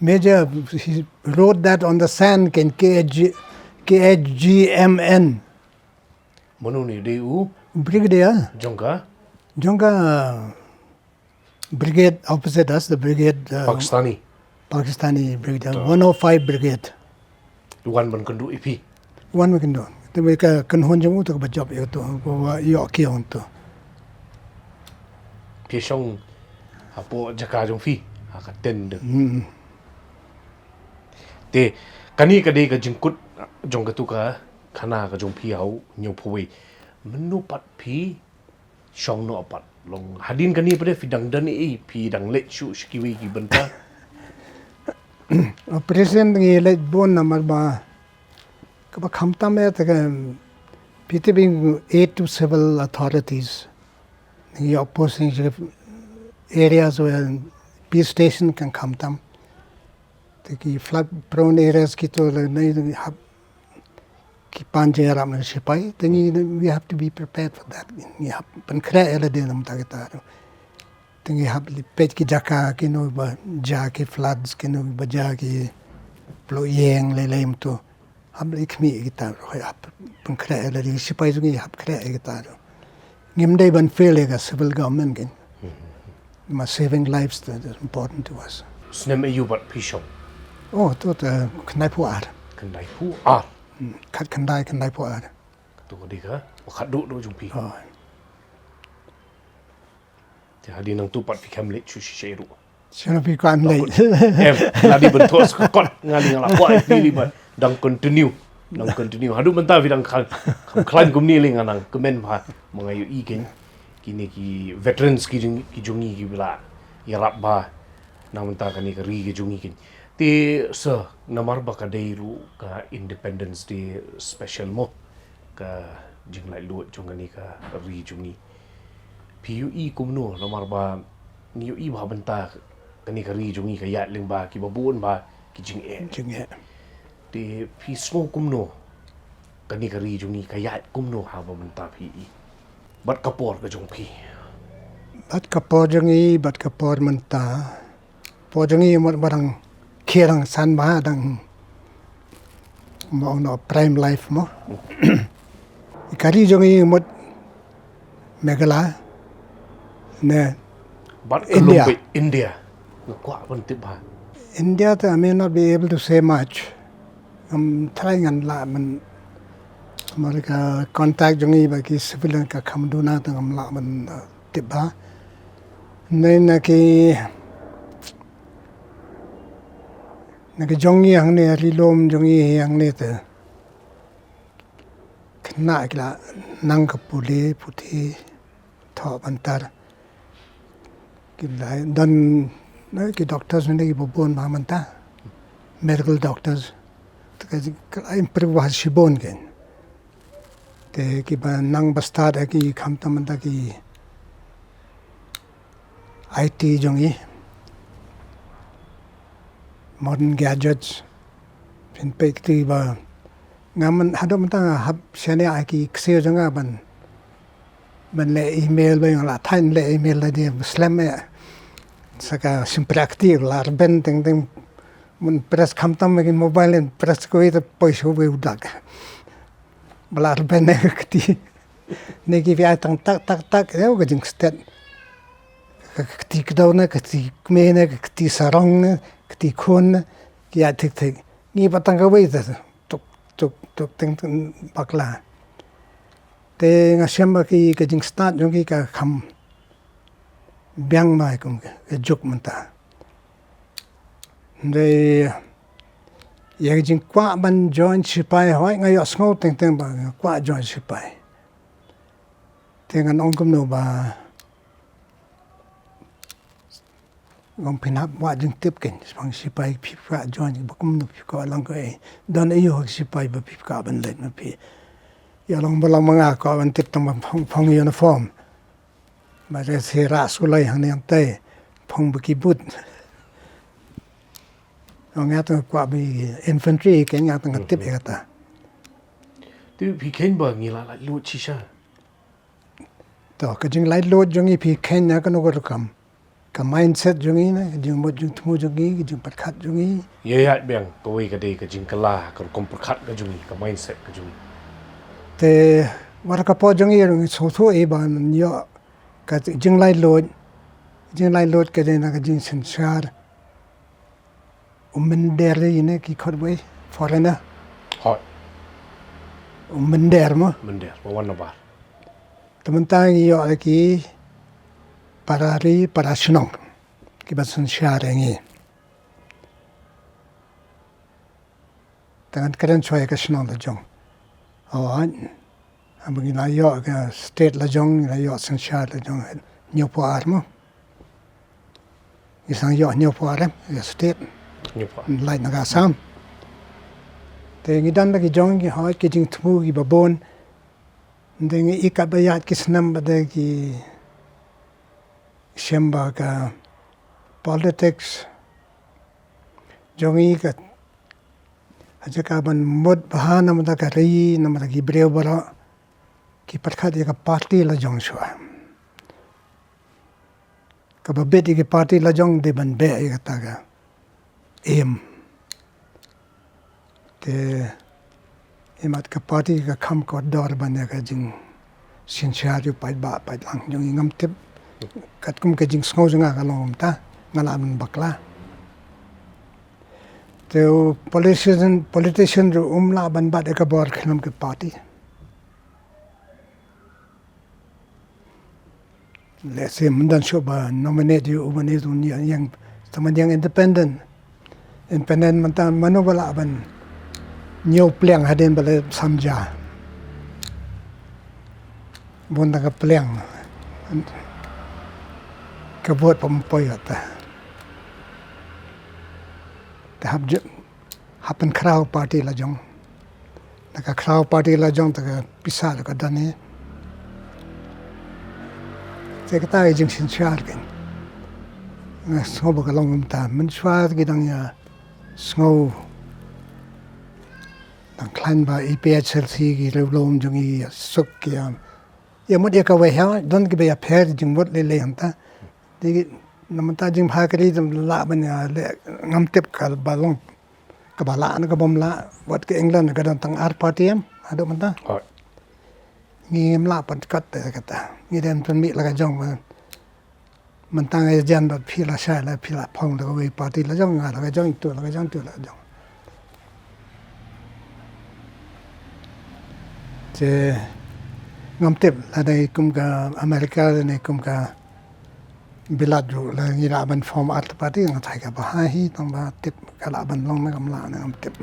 Major he wrote that on the sand ken KHGMN. Manu ni deu Brigadier. jongka Jonga brigade opposite us, the brigade Pakistani brigade, 105 brigade. Duan ban kandu ipi. One we can do. The we can hon jong to ba job yo to go yo ki on to. Pi song hapo jaka jong fi ka ten de. Te kani ka dei ka jingkut jong ka tu ka khana ka jong phi hau nyu phoi. Menu pat phi song no pat long hadin kani pade fidang dan e phi dang le chu skiwi ki banta. Operation ngi le bon number ba ka ba khamta me ta PTB aid to civil authorities. The opposing areas where peace station can come tam. The flood prone areas ki to nahi have ki panje ram na sipai. Then we have to be prepared for that. We have pankra ele de nam ta kita. Then we have pet ki jaka ki no ba ja ki floods ki no ba ja ki plo yeng le lem to. Hab ikmi kita hab pankra ele de sipai zungi hab kra kita. Ngimday ban fail as civil government again. Saving lives that is important to us. Snem e bat phi shong. Oh, to kanai pu ar. Kandai pu a. Kat kanai pu ar. Tu ka di ka khat du do jong phi. Oh. Te hadin nang tu pat phi kham le chu shi ru. Sino pi kan lei. Em la di ben thos kon ngali ngala kwa phi li ban dang continue. Hadu menta vidang klan gumni ling anang kemen pha mangayu i ken kini ki veterans ki jungi ki bila yarap ba namenta kani ka ri ki jungi ken te sa namar ba ka deiru ka Independence Day special mo ka jinglai lu jungani ka ri jungi PUE kumno namar ba ni i ba benta kani ka ri jungi ka ya ling ba ki babun ba ki jing te phi smo kumno kani ka ri jungi ka ya kumno ha ba benta phi bat kapor ka jong phi Bat kapor menta. Pojangi mo barang kirang san ba dang mo no prime life mo. Ikari jongi mo megala ne bat India kwa ban tip ba India I may not be able to say much. I'm trying and la man America contact jongi ba ki civilian ka kamduna tang am la man tiba. Nên là cái jongi hàng này rilom jongi hàng này từ kena cái là nang kapuli puti thọ bantar cái là dan cái doctors này cái bobon mà manta medical doctors cái improve has shibon cái te cái ba nang basta da cái kham tam da cái IT jongi modern gadgets pin pek ti ba ngaman hado man ta hab sene ai ki kseo jonga ban le email ba yung la thain le email la di slam e saka simprakti la ben teng mun press khamtam me mobile en press ko ita poiso be udak blar ben ne kti ne ki vi tang tak e o gajing stet kti kdauna kti kmene kti sarong kti khon ki ya tik ni patang ka wei tuk teng bakla te nga shamba ki gajing start jong ki ka kham biang mai kum ke juk manta de ye jing kwa ban join sipai hoi ngai os ngau teng teng ba kwa join sipai tengan ong kum no ba ngom pinap wa jing tip ken bang sipai phi kwa join ba kum no phi ko lang ko e don e yo sipai ba phi ka ban le na phi ya long ba lang manga ko ban tip tang phong uniform mà ra xe ra số lấy hàng niệm tây phong bực bút ông nghe tôi qua bị infantry cái nghe tôi tiếp cái ta tu phi khen ba ngi la lu chi sha to cái jing light load jong i phi khen na cái nó có cái mindset jong i na jing mo jing thu jong i jing pat khat jong i ye ya beng ko we ka de ka jing kala ka kom par khat ka jung ka mindset ka jung te war ka po jong i rong so so e ba yo cái jing light load cái này là cái jing sensor mình đẻ rồi này cái khói bụi foreigner hoi mình đẻ mà men der ba wan ba teman tangi yo lagi para senong ki basun syare ngi tangan keren choy ka senong la jong awan abang ila yo ka state la jong ila yo sun syare la jong nyo po armo isang yo nyo po arem ya state ni pa lai na ga sam te ngi dan lagi jong ki hoy ki jing thu ki babon dengan ikat bayat ki senam pada ki syamba ka politics jongi ka aja ka ban mod bahana mata ka ri nama ki breu bara ki patkha dia ka party la jong shwa ka babet ki party la jong de ban be ka ta ka em te emat ka party ka kham ko dor bane ka jing sin cha ju pai ba pai lang jong ngam tip kat kum ka jing sngo janga ka long ta ngala man bakla te politician ru umla ban ba de ka bor khnam ka party let's say mundan sho ba nominate you ubane du yang taman yang independent man ta manobala ban nhiều pleng haden bale samja bunda ka pleng ka bot pom poyata ta happen crowd party la jong ka crowd party la jong ta pisa ka dane te ka ta jing sin char ken na so ba ka long ta man chwa ki dang ya snow tang klan ba IPHLC ki lom jong i suk ki ya mo dia ka we ha don ki be ya pher jing mot le hanta de namata jing pha kari jam la ban ya le ngam tep kal balong ka bala na ka bom la wat ke England ka dan tang ar party am ado manta hoi ngi la pat kat te ka ta ngi den pen mi la ka jong man tang e jan ba phi la sha la phi la phong la we party la jong nga la ka jong tu la ka jong tu la jong te ngam tep la dai kum ka America ne kum ka bilad ru la ngi la ban form art party ng thai ka ba hi tang ba tep ka la ban long na kam la ngam tep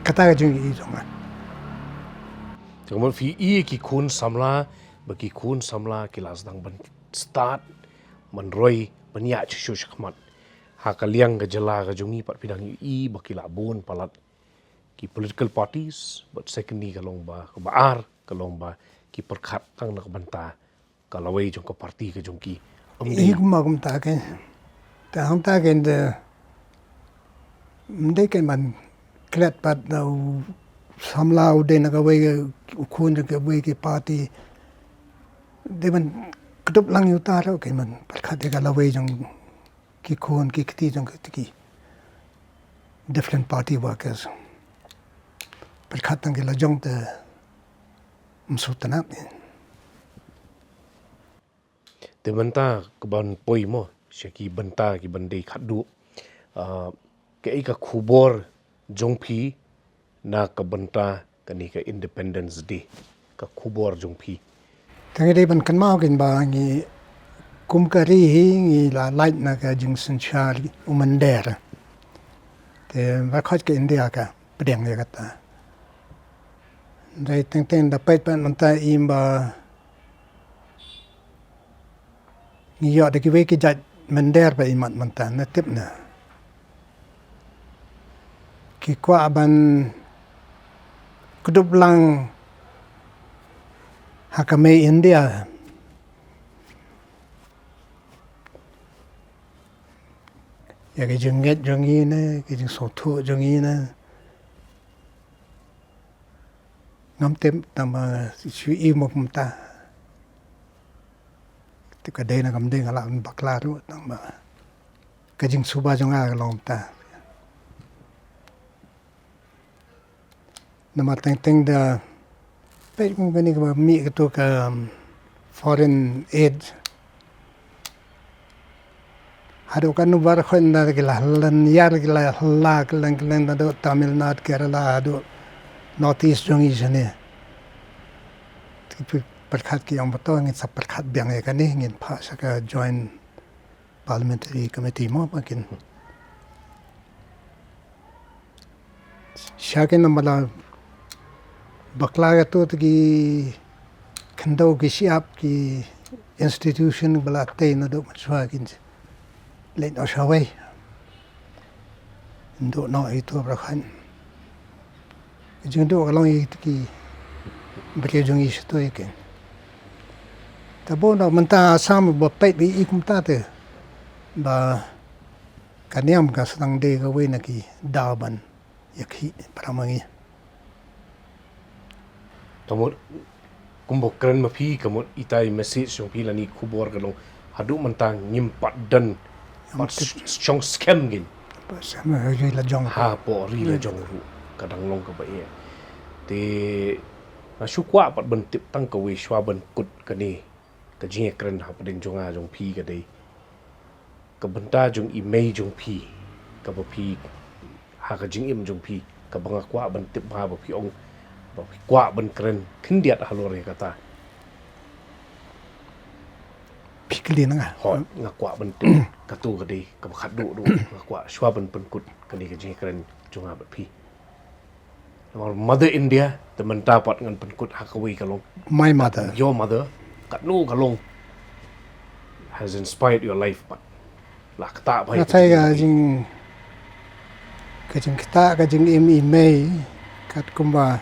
kata ka jung i jong jong mon fi i ki khun samla ba ki khun samla ki las dang ban start man roi ban ya chu chu khmat ha ka liang ga jala ga jungi pat pidang i ba ki la bon palat ki political parties but secondly ka long ba ar ka long ba ki perkhat tang nak banta ka lawai jong ka party ka jong ki i kum ta ke ta hang ta ke de ndai ke man klet pat da samla u de na ka we khun ka we ki party de man kutup lang yu ta ro ke man perkhat ka lawai jong ki khun ki kti jong ki different party workers perkhat tang ke la jong te msutana te banta ka ban poi mo shaki banta ki bandei khadu ke ai ka khubor jongphi na ka banta ka ni ka independence day ka khubor jongphi Tangi dei ban kan mau kin ba ngi kum kari ngi la light na ka jing sen chari umandera. Te ba khot ke India ka pedeng ya kata. Dai teng da pait pan ta im ba ngi yo de ki we ki jat mender ba imat manta na tip na. Ki kwa ban kudup lang hakame India. Ya cái chừng nghét cho nghi nè, cái chừng sổ thua cho nghi nè. Ngắm thêm tầm suy yêu một ta. Thì cái đây là ngắm đây là làm bạc la đó. Tầm cái chừng suba cho ngà lòng ta. Nằm teng da. Bây cũng cái này mà mỹ cái tổ cái foreign aid. Hado kan nubar khon da gila lan yar gila halla klang da do Tamil Nadu Kerala do North East jongi jane ti perkhat ki ang bato ngin sa perkhat biang e kani ngin pha sa ka join parliamentary committee mo pakin shakin namala bakla to ki khando ki siap ki institution bala te na do machwa kin lên ở sau ấy độ nội tôi ra khăn cái chuyện đó là cái bây giờ nghĩ tôi cái ta bố nó mình ta sam một bệ bị cũng ta từ và cái niệm cái sang đây cái về này cái đào ban yak hi paramangi Tomor kumbok keren mapi kamot itai message yung pila ni kubor kalong hadu mantang nyimpat dan pat chong scam gin sama hơi là jong ha po ri la jong ru kadang long ka ba ye te na shukwa pat ban tip tang ka we shwa ban kut ka ni ka jing kren ha padin jonga jong pi ka dei ka banta jong email jong pi ka ba pi ha ka jing im jong pi ka banga kwa ban tip ha ba pi ong ba pi kwa ban kren khin diat halore ka ta pikli na ho nga kwa ban tip ka tu ka dei ka khat du nga kwa shwa ban pan kut ka ni ka jing kren jonga ba pi Mother India the manta pat ngan pan kut hakawi kalong my mother your mother kat nu kalong has inspired your life but lak ta bai na thai ga jing ka jing kita ka jing im email kat kumba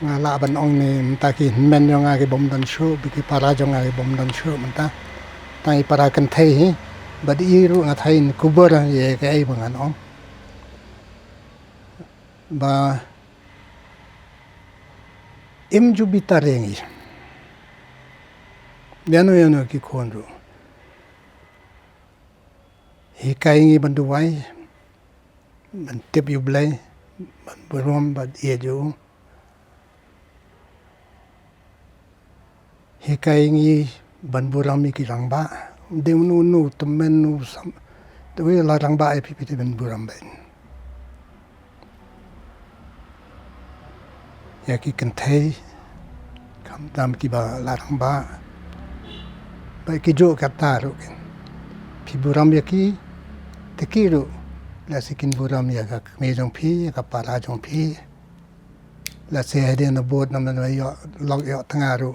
nga la ban ong ni mta ki men yo nga ki bom dan show bi ki para jo nga ki bom dan show mta tai para kan thai hi bad i ru nga thai kubur ye ka ai bangan ong ba im jubita rengi yano ki konro hikai ngi bandu wai ban tip yu blai ban burom ban ye ju hikai ngi ban buram ki rangba de nu temen nu sam de la rangba e pi ban buram ben ya ki kan thai kam dam ki ba la rang ba ba ki jo ka ta ro phi buram ya ki te ki ro la sikin buram ya ka me jong phi ka para jong phi la se de na bod nam na yo log yo tanga ro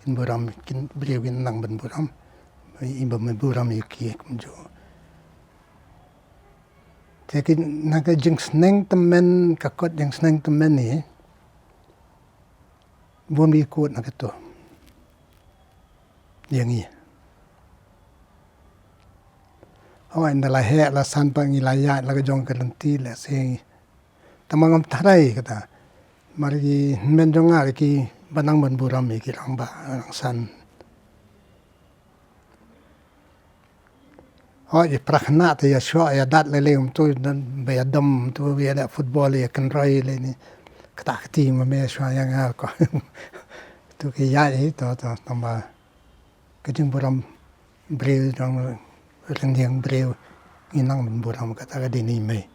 kin buram kin bri win nang ban buram i ba me buram ya ki kum jo te ki na ka jing sneng tamen ka kot jing sneng tamen ni buôn đi cuộn là cái tổ nhưงี้họ anh là hệ là san bằng là ya là cái dòng cái lần tí là xe ta mang ông thay cái ta mà cái men dòng ngài cái ban năng ban buram cái lang ba lang san họ cái prakhna thì ya shwa ya dat le tôi bây đâm tôi bây giờ football ya kan rai le ni kata kati mà mẹ xóa yang à có tôi cái giá ấy đó mà cái chuyện buram breu trong lần điang breu in năng mình buram kata cái đi mày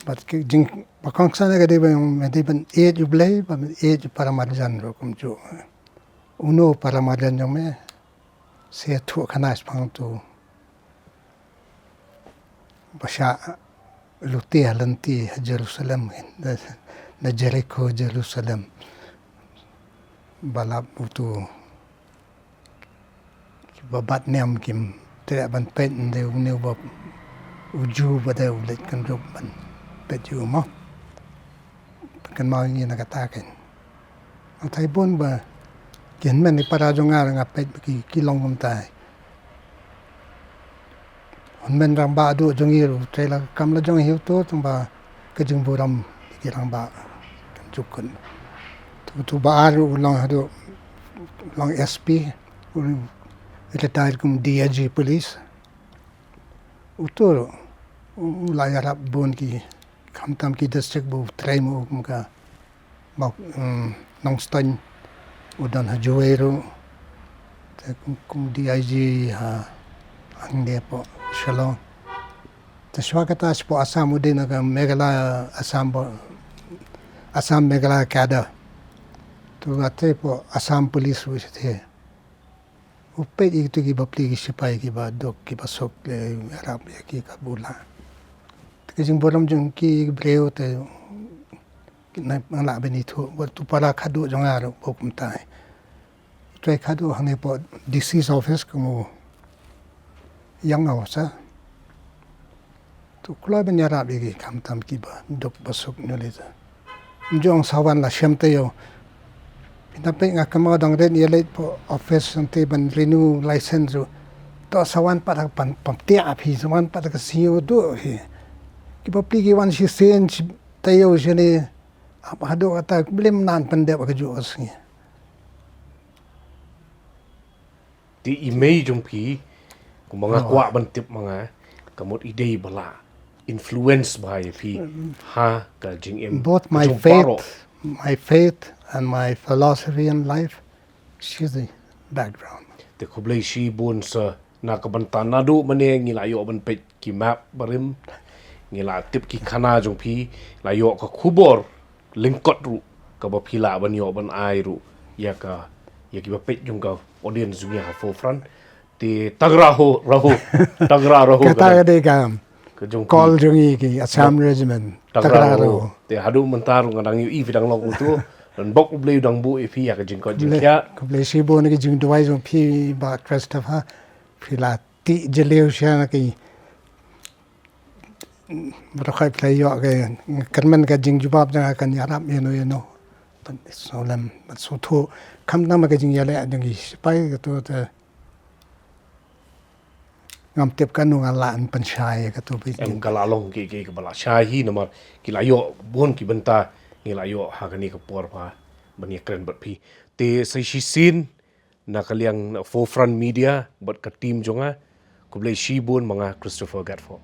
but cái chuyện bà con sang cái đi bên mình đi bên age play bên age para marjan rồi cũng chú uno para madan yang me saya tu kanas pang tu basha lutia lanti Jerusalem na Jericho Jerusalem balap tu babat niam kim tidak ban pen de ne bab uju pada ulit kan ruk ban peju mo kan mau ni nak katakan ang taibon ba kian men ni para jonga nga pet ki long kom tai on men rang ba du jongiru trela kam la jong hiu to tamba ke jing boram ki rang ba kan jukun tu ba aru long hadu long SP retired kum DIG police utoro ulai arab bon ki kamtam ki district bu tremo ka mau nong stan udan hajuero te kum DIG ha ang depo shalom te swakata spo asam udin ka megala asam megala kada tu ate po asam police wi the upe itu ki bapli ki sipai ki ba dok ki basok le arab ki kabula te jing boram jung ki breu te na la benito tu para khadu jongaro bokum tai trai khadu hane po disease office como yang awsa tu kula ben arab ki kam tam ki ba dok basok noleza jong sawan la shamte yo Pinapi nga kamao dang rin yelay po office ng ban renew license to sawan para pamtia api sawan para kasiyo do kipa pligi wan si sen tayo siya ni hado kata blim nan pandep ka juos ni Di image jong pi kung mga kwa bantip mga kamot ide bala influence ba pi ha ka jing im both my faith and my philosophy in life, she's the background. Te kublay si bun sa nakabanta na do mani ngilayo ban pet ki map barim ngila tip ki khana jong pi layo ka khubor lingkot ru ka ba phila ban yo ban ai ru ya ki ba pet jong ka audience jong ya forefront te tagra raho Kata de kam ka jong call jong ki Assam regiment tagra raho te hadu mentar ngadang yu i vidang long tu dan bok bleu dang bu ipi ya ka jing ko jing kya ko ble si bo ni jing duai jong pi ba Christopher phila ti jeleu sha na ki barakai play yo ke kan ka jing jubab jang kan yarap yeno but solam but so to kam na ma ka jing yale jang ki pai to te ngam tep kan nu ngala an panchai ka to bi em kala long ki bala shahi namar ki layo bon ki benta ngilayo hakani ka por pa bani kren bat pi te sai shi sin na kaliang forefront media bat ka team jonga kublai shi bon mga Christopher Gatfo